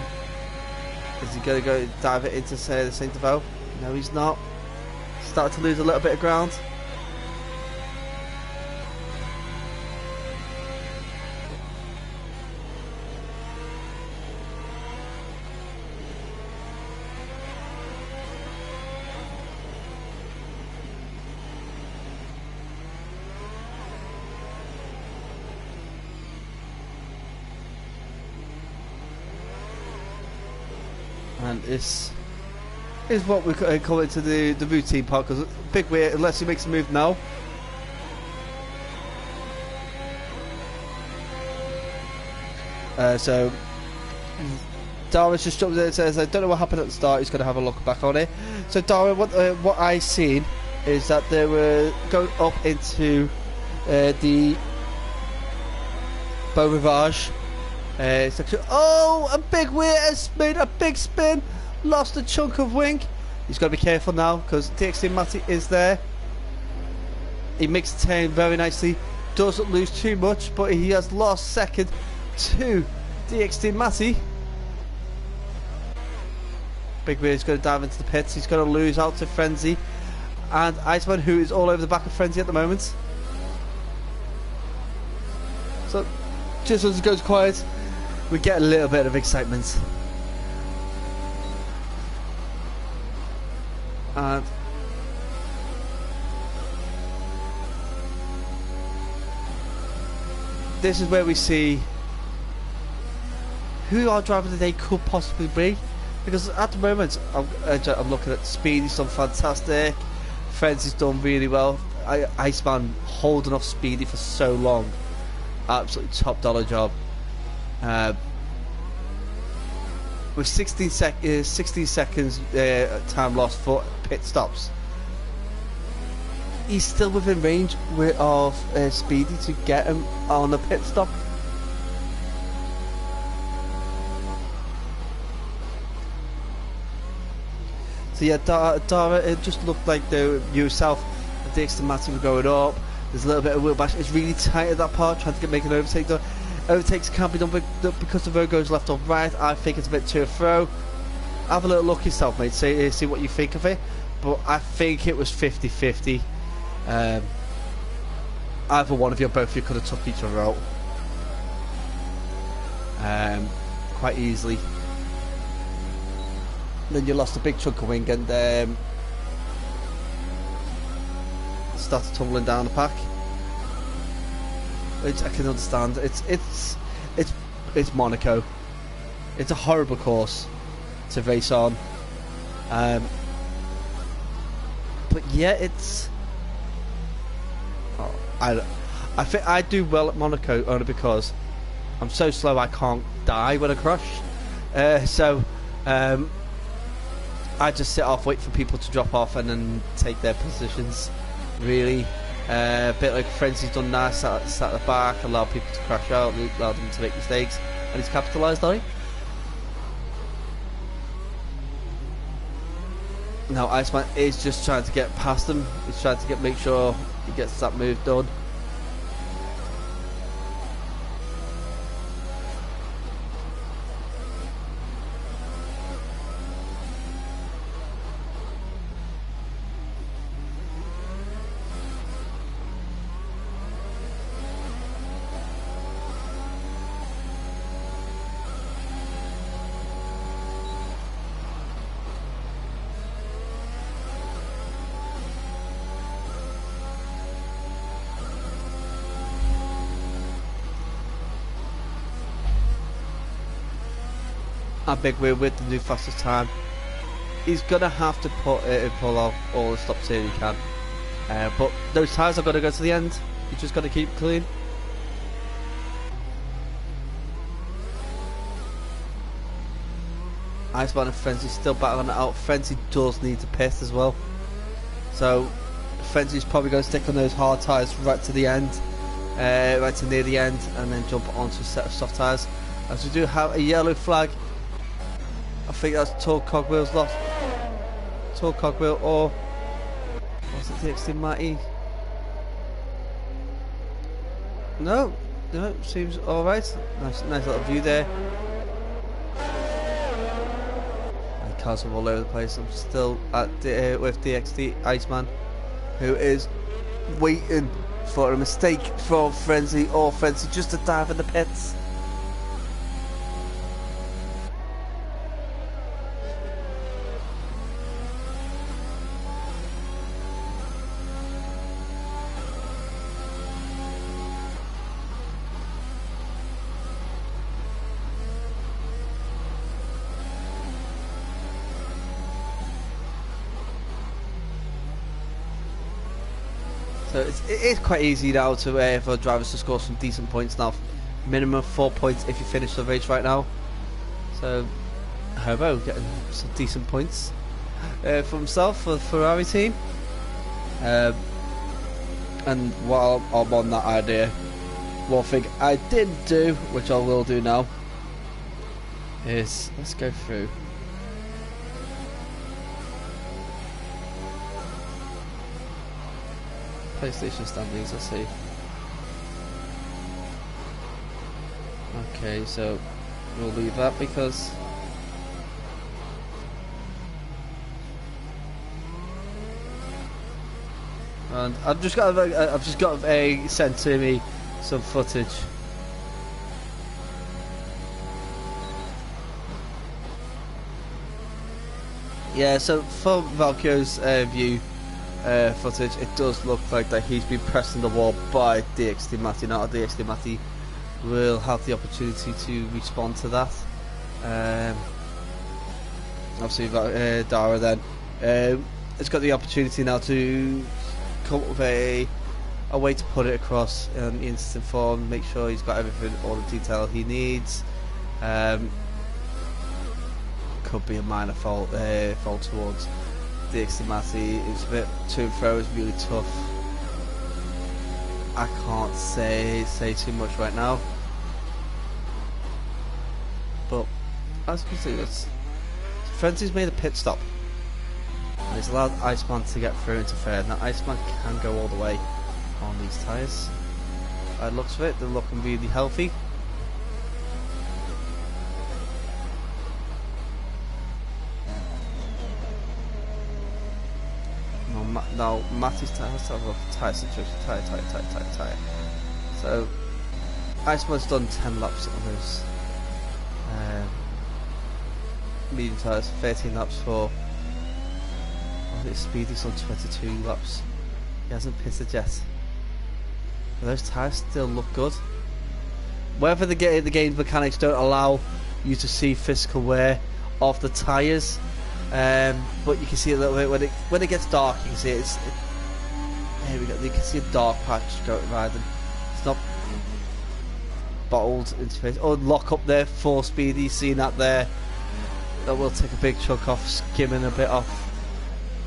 Is he going to go dive it into the Saint Deveau? No, he's not. Started to lose a little bit of ground. And this is what we call it to the routine part, because Big Wheel, unless he makes a move now. So Darwin's just jumped in and says, I don't know what happened at the start, he's going to have a look back on it. So Darwin, what I seen is that they were going up into the Beau Rivage section. Oh, a Big Wheel has made a big spin, lost a chunk of wing. He's got to be careful now because DXT Matty is there. He makes the turn very nicely, doesn't lose too much, but he has lost second to DXT Matty. Big Wheel is going to dive into the pits. He's going to lose out to Frenzy and Iceman, who is all over the back of Frenzy at the moment. So just as it goes quiet, we get a little bit of excitement. And this is where we see who our driver of the day could possibly be, because at the moment I'm looking at Speed. He's done fantastic. Frenzy's done really well. Iceman holding off Speedy for so long, absolutely top dollar job. With 16 seconds time lost for pit stops, he's still within range of Speedy to get him on the pit stop. So yeah, Dara, it just looked like yourself and DXT Matty were going up. There's a little bit of wheel bash. It's really tight at that part, trying to make an overtake done. Overtakes can't be done because the road goes left or right. I think it's a bit too fro. Have a little look yourself, mate. See what you think of it. But I think it was 50-50. Either one of you or both of you could have took each other out quite easily. Then you lost a big chunk of wing and started tumbling down the pack, which I can understand. It's Monaco. It's a horrible course to race on. But yeah, it's. I think I do well at Monaco only because I'm so slow I can't die when I crash. I just sit off, wait for people to drop off, and then take their positions. Really, a bit like Frenzy's done now, sat at the back, allow people to crash out, allow them to make mistakes, and he's capitalised on it. Now Iceman is just trying to get past him. He's trying to make sure he gets that move done. And Big Wheel with the new fastest time. He's gonna have to pull off all the stops here he can. But those tyres are gonna go to the end. You just gotta keep clean. Iceman and Frenzy still battling it out. Frenzy does need to pit as well. So Frenzy's probably going to stick on those hard tyres right to the end, right to near the end, and then jump onto a set of soft tyres. As we do have a yellow flag. I think that's Tall Cogwheel's lost. Tall Cogwheel, or was it DXT Matty? No, No, seems alright. Nice little view there. And cars are all over the place. I'm still at with DXD Iceman, who is waiting for a mistake from Frenzy or Frenzy just to dive in the pits. So it is quite easy now to for drivers to score some decent points now. Minimum 4 points if you finish the race right now. So Herbo getting some decent points for himself for the Ferrari team. And while I'm on that idea, one thing I did do, which I will do now, is let's go through. PlayStation standings, let's see. Okay, so we'll leave that because and I've just got sent to me some footage. Yeah, so from Valkyo's view footage, it does look like that he's been pressed in the wall by DXD Matty. Now DXD Matty will have the opportunity to respond to that. Obviously Dara then has got the opportunity now to come up with a way to put it across in instant form, make sure he's got everything, all the detail he needs. Could be a minor fault towards DXD Matty. It's a bit to and fro, it's really tough. I can't say too much right now, but as you can see, this Frenzy's made a pit stop and he's allowed Iceman to get through into third. Now Iceman can go all the way on these tyres. By the looks of it, they're looking really healthy. Now Matty's tyre has to have a tyre situation. Tyre. So Iceman's done 10 laps on those medium tyres, 13 laps for Speedy's on 22 laps. He hasn't pitted yet. But those tyres still look good. Whether the game's mechanics don't allow you to see physical wear of the tyres, but you can see a little bit when it gets dark. You can see here we go. You can see a dark patch going by them. It's not bottled into space. Oh, lock up there for Speedy. Seeing that there, that will take a big chunk off, skimming a bit off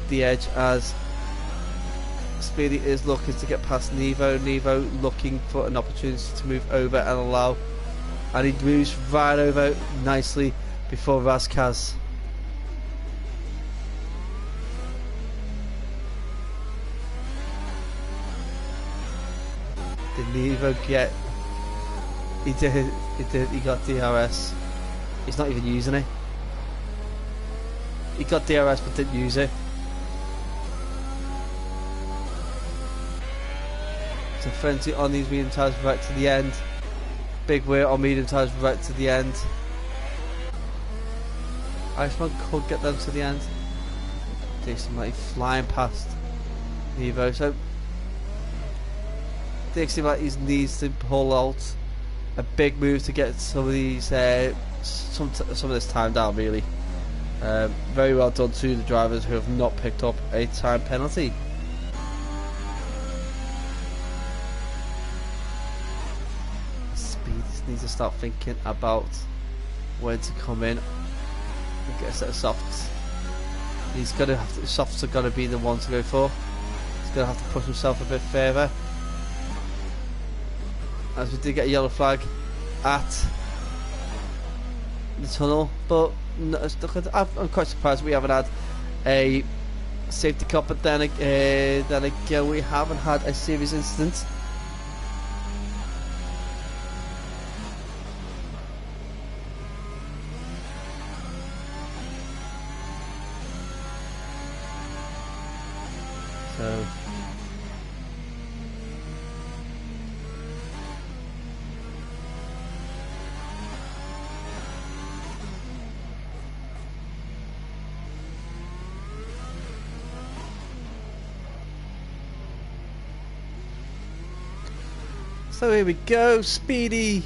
the edge as Speedy is looking to get past Nevo. Nevo looking for an opportunity to move over and allow, and he moves right over nicely before Razkaz. Did Nevo get? He did. He got DRS. He's not even using it. He got DRS but didn't use it. So Frenzy on these medium tyres right to the end. Big wear on medium tyres right to the end. Iceman could get them to the end. Jason Matty flying past Nevo. So DXD Matty needs to pull out a big move to get some of these some of this time down. Really, very well done to the drivers who have not picked up a time penalty. Needs to start thinking about when to come in and get a set of softs. He's gonna have to, softs are gonna be the one to go for. He's gonna have to push himself a bit further. As we did get a yellow flag at the tunnel, but no, I'm quite surprised we haven't had a safety car. But then again, we haven't had a serious incident. So here we go, Speedy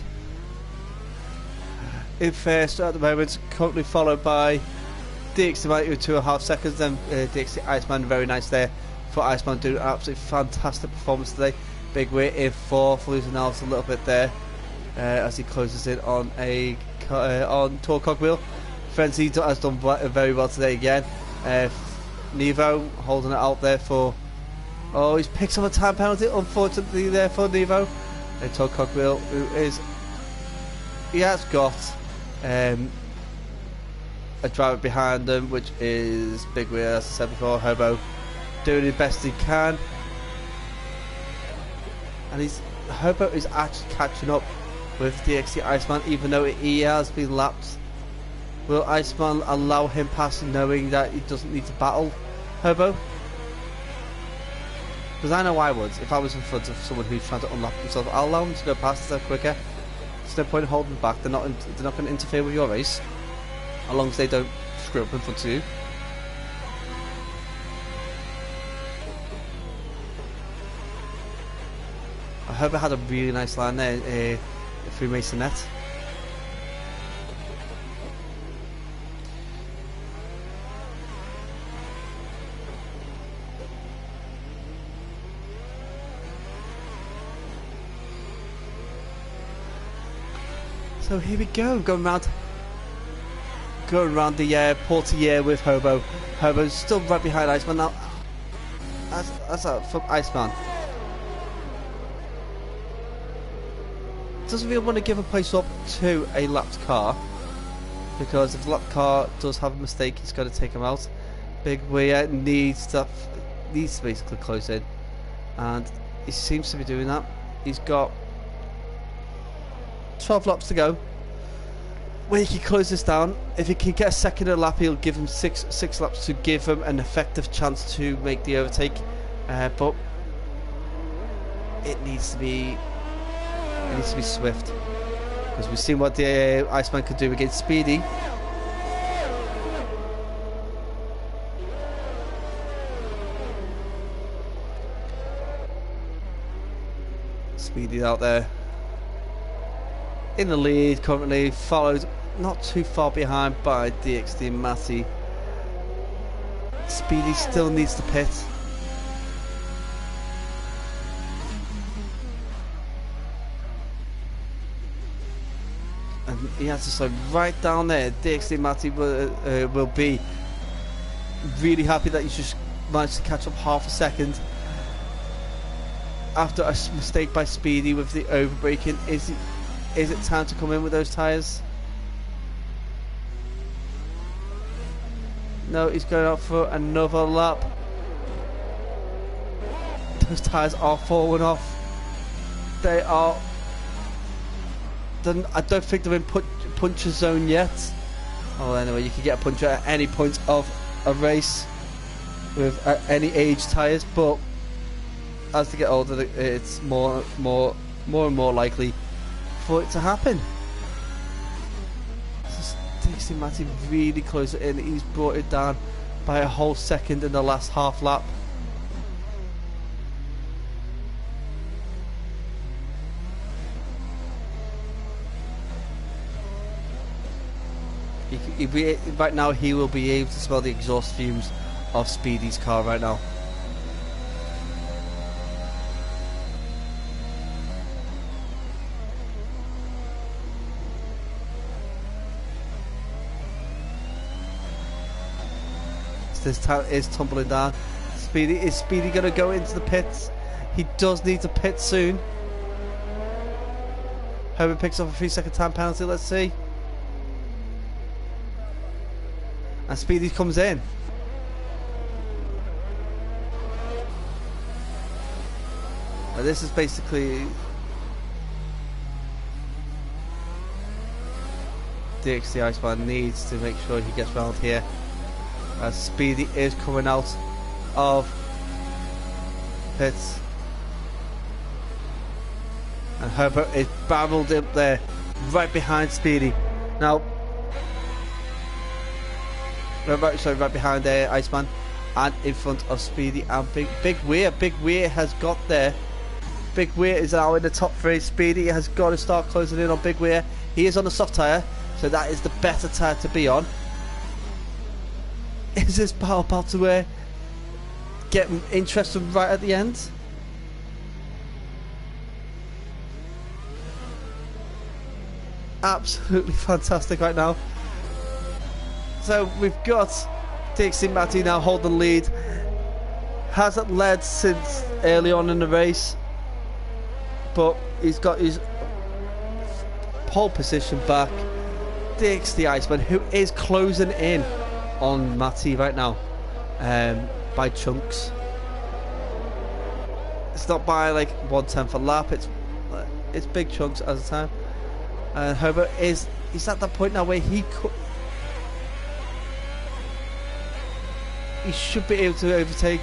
in first at the moment, currently followed by DXT Mighty with 2.5 seconds, then DXT Iceman, very nice there for Iceman, doing an absolutely fantastic performance today. Big weight in fourth, losing out a little bit there as he closes in on a Tour Cogwheel. Frenzy has done very well today again. Nevo holding it out there for, oh, he's picked up a time penalty unfortunately there for Nevo. Tour Cogwheel, who is, he has got a driver behind them, which is Big Wheel, as I said before. Hobo doing the best he can, and Hobo is actually catching up with DXT Iceman, even though he has been lapped. Will Iceman allow him past, knowing that he doesn't need to battle Hobo? Because I know I would, if I was in front of someone who's trying to unlock himself. I'll allow him to go past a quicker. There's no point in holding back. They're not going to interfere with your race, as long as they don't screw up in front of you. I hope I had a really nice line there, through Masonette. So here we go, going around the Portier with Hobo. Hobo's still right behind Iceman now. That's that from Iceman. Doesn't really want to give a place up to a lapped car, because if the lapped car does have a mistake, he's got to take him out. Big Weir needs to basically close in, and he seems to be doing that. He's got 12 laps to go. When he can close this down, if he can get a second a lap, he'll give him six laps to give him an effective chance to make the overtake. But it needs to be swift, because we've seen what the Iceman could do against Speedy. Speedy out there in the lead currently, followed not too far behind by DXT Matty. Speedy still needs to pit. And he has to slow right down there. DXT Matty will be really happy that he's just managed to catch up half a second after a mistake by Speedy with the overbraking. Is it time to come in with those tyres? No, he's going out for another lap. Those tyres are falling off. They are... I don't think they're in puncher zone yet. Oh, anyway, you can get a puncher at any point of a race with any age tyres, but as they get older, it's more and more likely for it to happen. DXT Matty really close it in. He's brought it down by a whole second in the last half lap. Right now he will be able to smell the exhaust fumes of Speedy's car right now. This time is tumbling down. Is Speedy going to go into the pits? He does need to pit soon. Homer picks up a 3-second time penalty. Let's see. And Speedy comes in. Now this is basically DXT Iceman needs to make sure he gets round here, as Speedy is coming out of pits, and Herbert is barreled up there right behind Speedy. Now right behind there Iceman, and in front of Speedy and Big Weir. Big Weir has got there Big Weir is now in the top 3. Speedy has got to start closing in on Big Weir. He is on a soft tyre, so that is the better tyre to be on. Is this battle about to get interested right at the end? Absolutely fantastic right now. So we've got Dixie Matty now holding the lead. Hasn't led since early on in the race, but he's got his pole position back. Dix the Iceman, who is closing in on Matty right now, by chunks. It's not by like 1/10 a lap. It's big chunks at a time. And Herbert he's at that point now where he should be able to overtake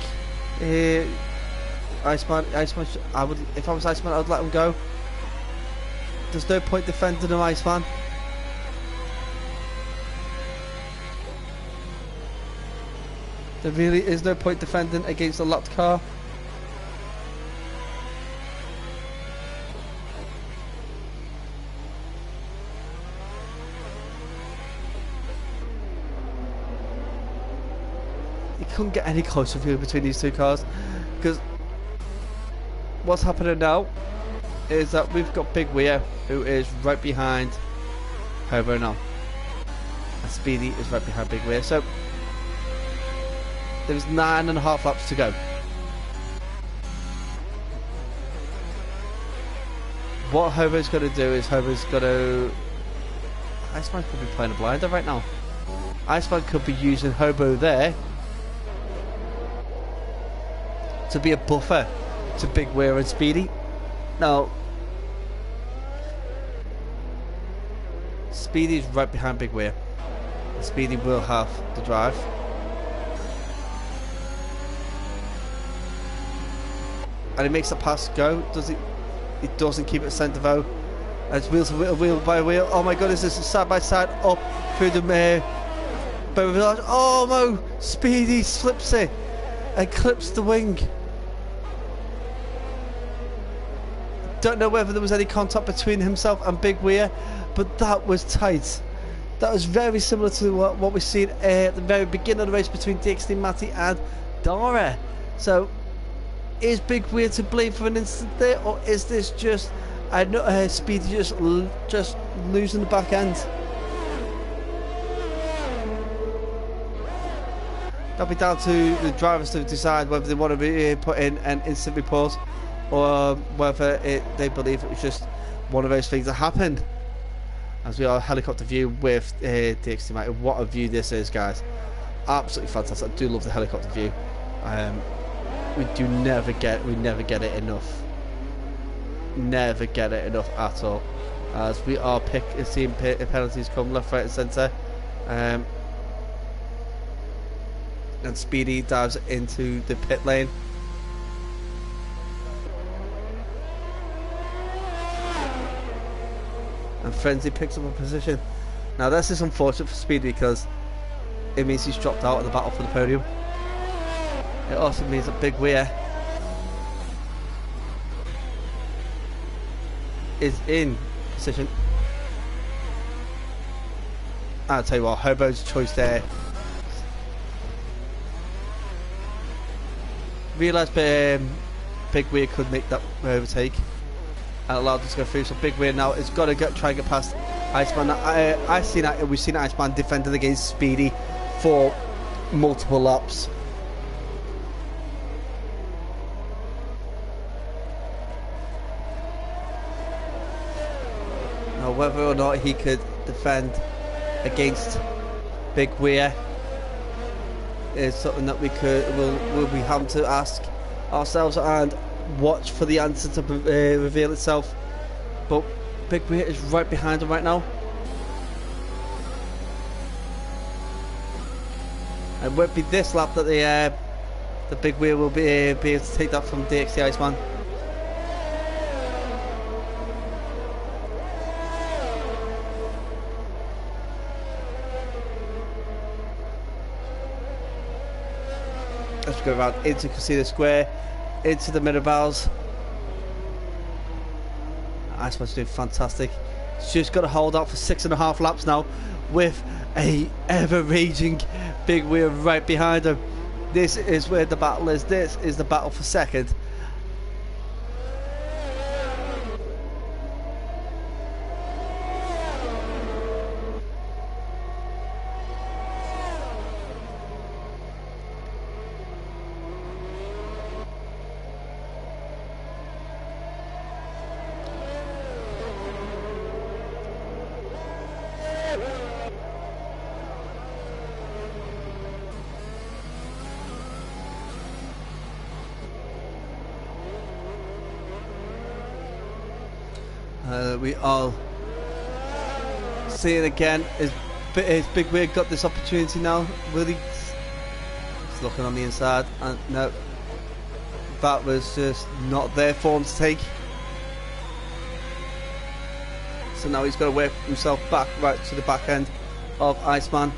Iceman. If I was Iceman, I would let him go. There's no point defending him, Iceman. There really is no point defending against a lapped car. You couldn't get any closer view between these two cars, because what's happening now is that we've got Big Weir, who is right behind Hobo now, and Speedy is right behind Big Weir. So there's 9.5 laps to go. What Hobo's going to do is Iceman could be playing a blinder right now. Iceman could be using Hobo there to be a buffer to Big Weir and Speedy. Now, Speedy is right behind Big Weir. Speedy will have the drive. And he makes the pass go. Does he? He doesn't keep it centre though. And it's wheel to wheel, wheel by wheel. Oh my goodness, this is side by side up through the village. Oh no! Speedy slips it and clips the wing. Don't know whether there was any contact between himself and Big Weir, but that was tight. That was very similar to what we've seen at the very beginning of the race between Dixie, Matty and Dara. So, is Big Weir to blame for an instant there, or is this just Speedy just losing the back end? That'll be down to the drivers to decide whether they want to be put in an instant report, or whether they believe it was just one of those things that happened. As we are helicopter view with Dixie Matty. What a view this is, guys! Absolutely fantastic. I do love the helicopter view. We never get it enough. Never get it enough at all. As we are seeing penalties come left, right, and centre. And Speedy dives into the pit lane. And Frenzy picks up a position. Now this is unfortunate for Speedy because it means he's dropped out of the battle for the podium. It also means that Big Weir is in position. I'll tell you what, Hobo's choice there. Realised Big Weir could make that overtake and allowed us to go through. So Big Weir now has got to try and get past Iceman. We've seen Iceman defending against Speedy for multiple laps. Now, whether or not he could defend against Big Weir is something that will be having to ask ourselves and watch for the answer to reveal itself. But Big Weir is right behind him right now, and it won't be this lap that the Big Weir will be able to take that from DXT Iceman. Let's go around into Casino Square, into the Mirabelles. Iceman's doing fantastic. He's just got to hold out for 6.5 laps now with a ever-raging big wheel right behind him. This is where the battle is. This is the battle for second. We all see it again. Is Big Weird got this opportunity now? Will he? He's looking on the inside, and no, that was just not there for him to take. So now he's got to work himself back right to the back end of Iceman.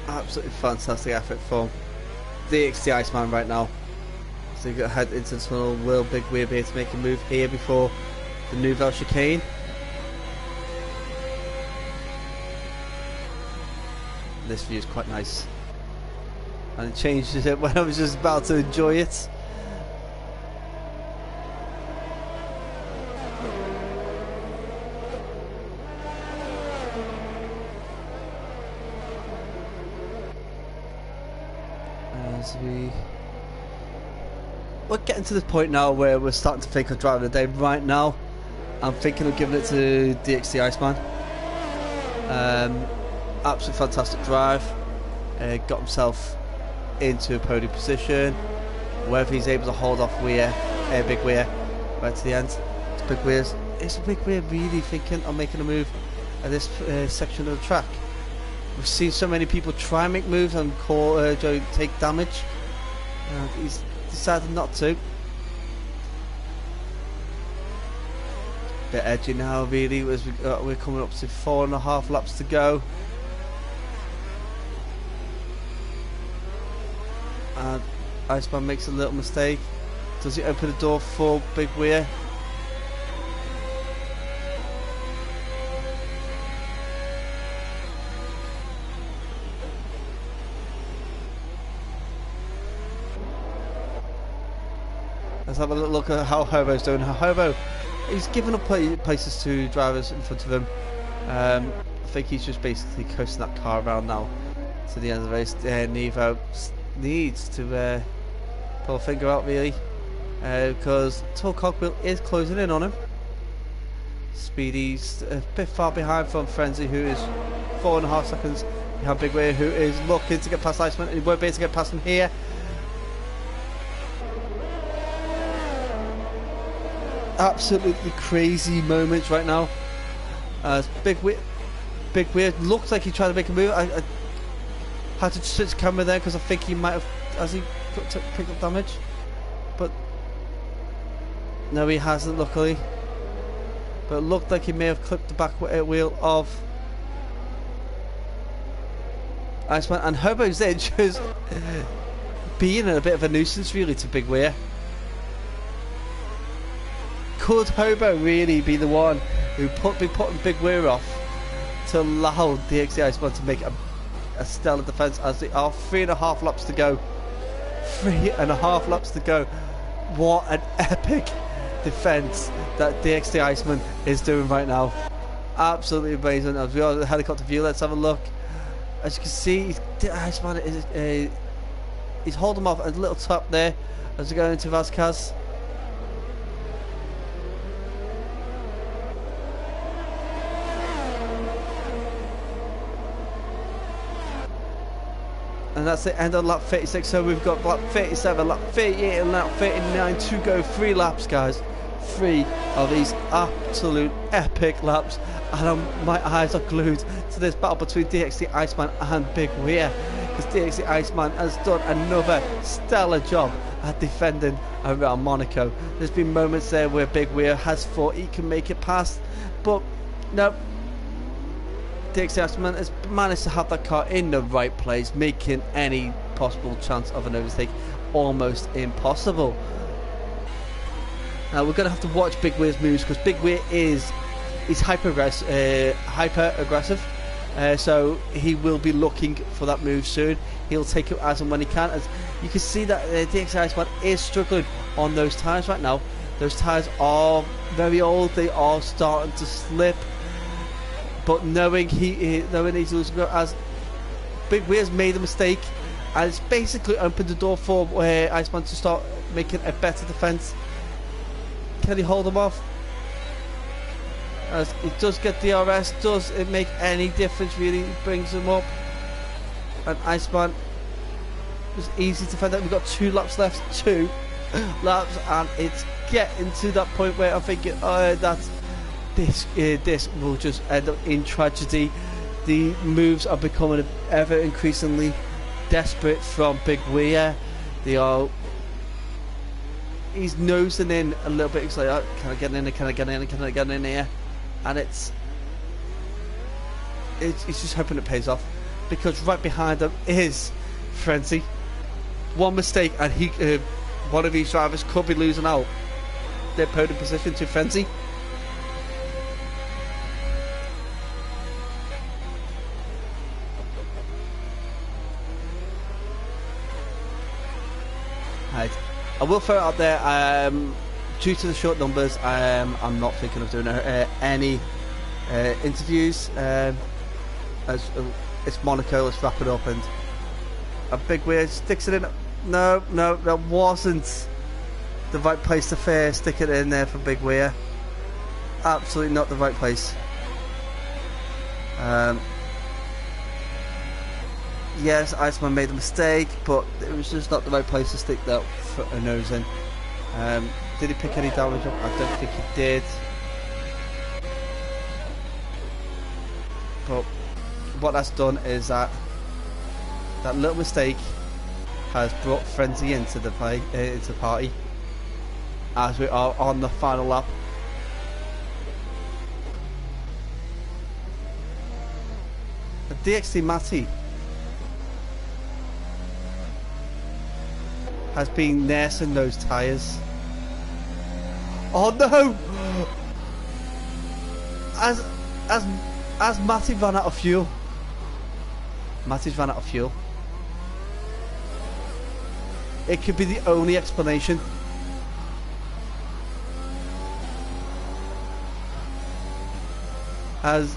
Absolutely fantastic effort from the Iceman right now. So you've got to head into the tunnel. Will Big Weird be able to make a move here before the Nouvelle chicane? This view is quite nice, and it changes it when I was just about to enjoy it. We're getting to this point now where we're starting to think of driving the day. Right now I'm thinking of giving it to DXD Iceman. Absolutely fantastic drive. Got himself into a podium position. Whether he's able to hold off Big Weir right to the end. Is Big Weir really thinking of making a move at this section of the track? We've seen so many people try and make moves and take damage. He's decided not to. Bit edgy now, really, as we're coming up to 4.5 laps to go. And Iceman makes a little mistake. Does he open the door for Big Weir? Let's have a little look at how Hobo's doing. Hobo, he's given up places to drivers in front of him. I think he's just basically coasting that car around now to the end of the race. Nevo needs to pull a finger out, really, because Tall Cogwheel is closing in on him. Speedy's a bit far behind from Frenzy, who is 4.5 seconds behind Big Weir, who is looking to get past Iceman, and he won't be able to get past him here. Absolutely crazy moments right now. Big Weird looks like he tried to make a move. I had to switch the camera there because I think he might have, picked up damage, but no, he hasn't, luckily. But it looked like he may have clipped the back wheel of Iceman, and Hobo's there just being a bit of a nuisance, really, to Big Weir. Could Hobo really be the one who be putting Big Weir off to allow DXD Iceman to make a stellar defence as they are 3.5 laps to go? 3.5 laps to go. What an epic defence that DXD Iceman is doing right now. Absolutely amazing. As we are the helicopter view, let's have a look. As you can see, Iceman he's holding off a little top there as we go into Vasquez. And that's the end of lap 36, so we've got lap 37, lap 38 and lap 39 to go. 3 laps, guys. 3 of these absolute epic laps. And my eyes are glued to this battle between DXD Iceman and Big Weir. because DXC Iceman has done another stellar job at defending around Monaco. There's been moments there where Big Weir has thought he can make it past, but no. DXC Iceman has managed to have that car in the right place, making any possible chance of an overtake almost impossible. Now we're going to have to watch Big Weir's moves, because Big Weir is hyper aggressive, so he will be looking for that move soon. He'll take it as and when he can. As you can see that DXC Iceman is struggling on those tyres right now. Those tyres are very old, they are starting to slip. But knowing he's losing, as Big Weir's made a mistake, and it's basically opened the door for Iceman to start making a better defence. Can he hold him off? As he does get DRS, does it make any difference really? He brings him up, and Iceman was easy to defend that. We've got 2 laps left, 2 laps, and it's getting to that point where I'm thinking, oh, that's. This will just end up in tragedy. The moves are becoming ever increasingly desperate from Big Weir. He's nosing in a little bit. He's like, oh, can I get in there? Can I get in there? Can I get in here? And he's just hoping it pays off, because right behind him is Frenzy. One mistake and one of these drivers could be losing out their podium position to Frenzy. Right. I will throw it out there, due to the short numbers, I'm not thinking of doing any interviews, as it's Monaco. Let's wrap it up, and a Big Weir sticks it in. No, that wasn't the right place to stick it in there for Big Weir. Absolutely not the right place. Yes, Iceman made a mistake, but it was just not the right place to stick that nose in. Did he pick any damage up? I don't think he did. But what that's done is that little mistake has brought Frenzy into the party, as we are on the final lap. The DXT Matty has been nursing those tyres. Oh no! As Matty ran out of fuel. Matty's ran out of fuel. It could be the only explanation. As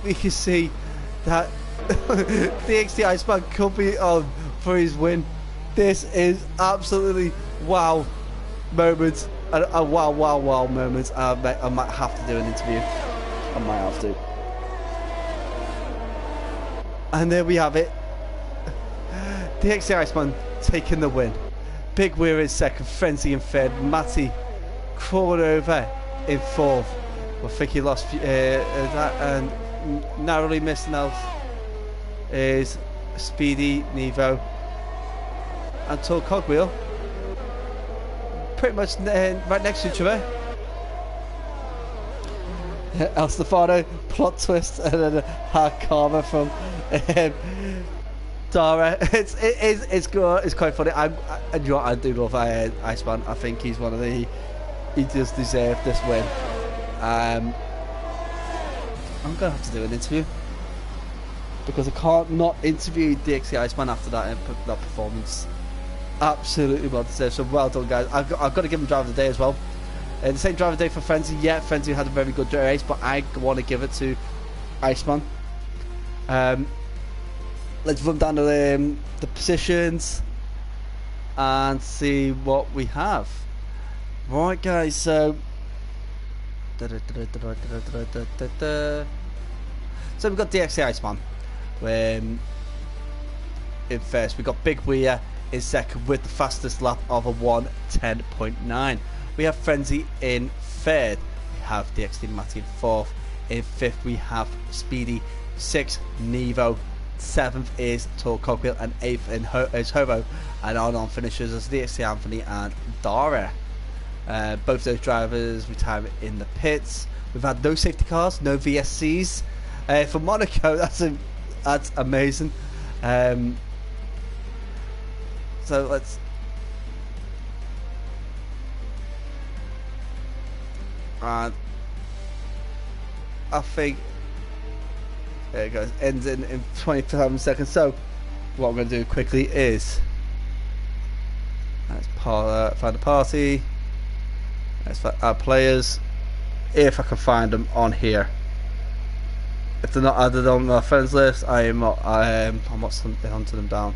we can see that DXT Iceman could be on for his win. This is absolutely wow moments, a wow moment. I might have to do an interview. I might have to. And there we have it. DXT Iceman taking the win. Big Weir in second, Frenzy in third, Matty crawling over in fourth. Well, I think he lost that, and narrowly missing out is Speedy, Nevo, and Tall Cogwheel. Pretty much right next to each other. El Stefano, plot twist, and then a hard karma from Dara. It's good. It's quite funny. I do love Iceman. I think he's one of the. He does deserve this win. I'm gonna have to do an interview, because I can't not interview DXT Iceman after that performance. Absolutely well deserved. So well done, guys. I've got to give him driver of the day as well. The same driver of the day for Frenzy. Yeah, Frenzy had a very good race, but I want to give it to Iceman. Let's run down the positions and see what we have. Right, guys. So we've got DXT Iceman in first. We've got Big Weir in second with the fastest lap of a 1:10.9. We have Frenzy in third. We have DXT Matty in fourth. In fifth we have Speedy. Sixth Nevo. 7th is Tor Cocktail, and 8th is Hobo, and our non-finishers is DXT Anthony and Dara. Both those drivers retire in the pits. We've had no safety cars, no VSCs for Monaco. That's amazing. So let's. And I think there it goes. Ends in 27 seconds. So what I'm going to do quickly is let's find a party. Let's find our players, if I can find them on here. If they're not added on my friends list, I'm not hunting them down.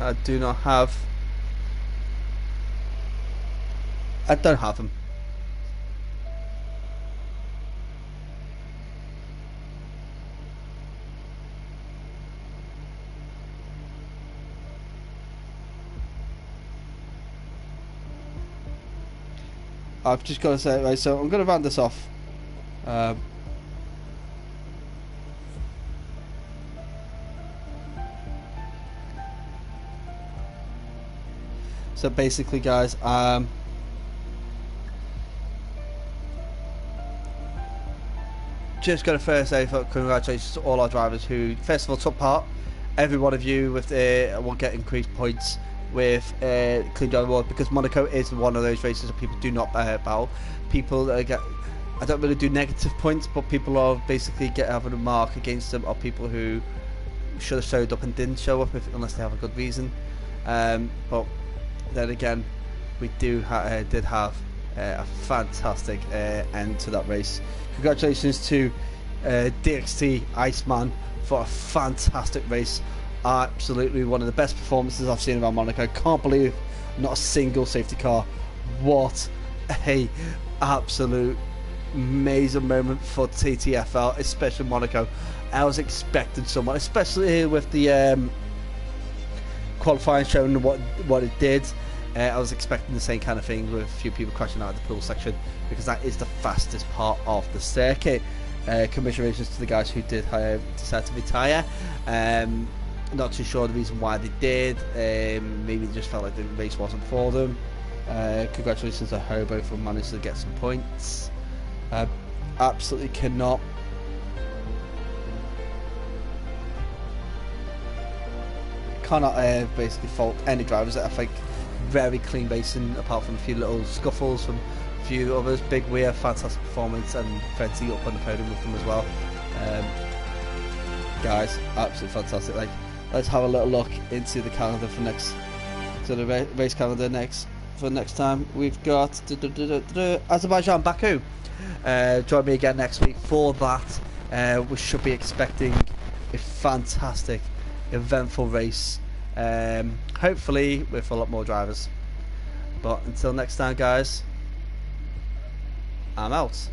I don't have them. I've just got to say, right, so I'm going to round this off. So basically, guys, just got to first say congratulations to all our drivers who, first of all, took part. Every one of you will get increased points with Clean Driver Award, because Monaco is one of those races that people do not bow. People get, I don't really do negative points, but people are basically having a mark against them, or people who should have showed up and didn't show up unless they have a good reason. But then again, we did have a fantastic end to that race. Congratulations to DXT Iceman for a fantastic race. Absolutely one of the best performances I've seen around Monaco. Can't believe not a single safety car. What a absolute amazing moment for TTFL, especially Monaco. I was expecting someone, especially with the qualifying showing what it did. I was expecting the same kind of thing with a few people crashing out of the pool section, because that is the fastest part of the circuit. Commiserations to the guys who did decide to retire. Not too sure the reason why they did. Maybe they just felt like the race wasn't for them. Congratulations to Hobo for managing to get some points. Absolutely cannot basically fault any drivers. I think very clean racing, apart from a few little scuffles from a few others. Big Weir, fantastic performance, and Frenzy up on the podium with them as well. Guys, absolutely fantastic. Like, let's have a little look into the calendar for the race calendar for next time. We've got Azerbaijan, Baku. Join me again next week for that. We should be expecting a fantastic, eventful race. Hopefully with a lot more drivers. But until next time, guys, I'm out.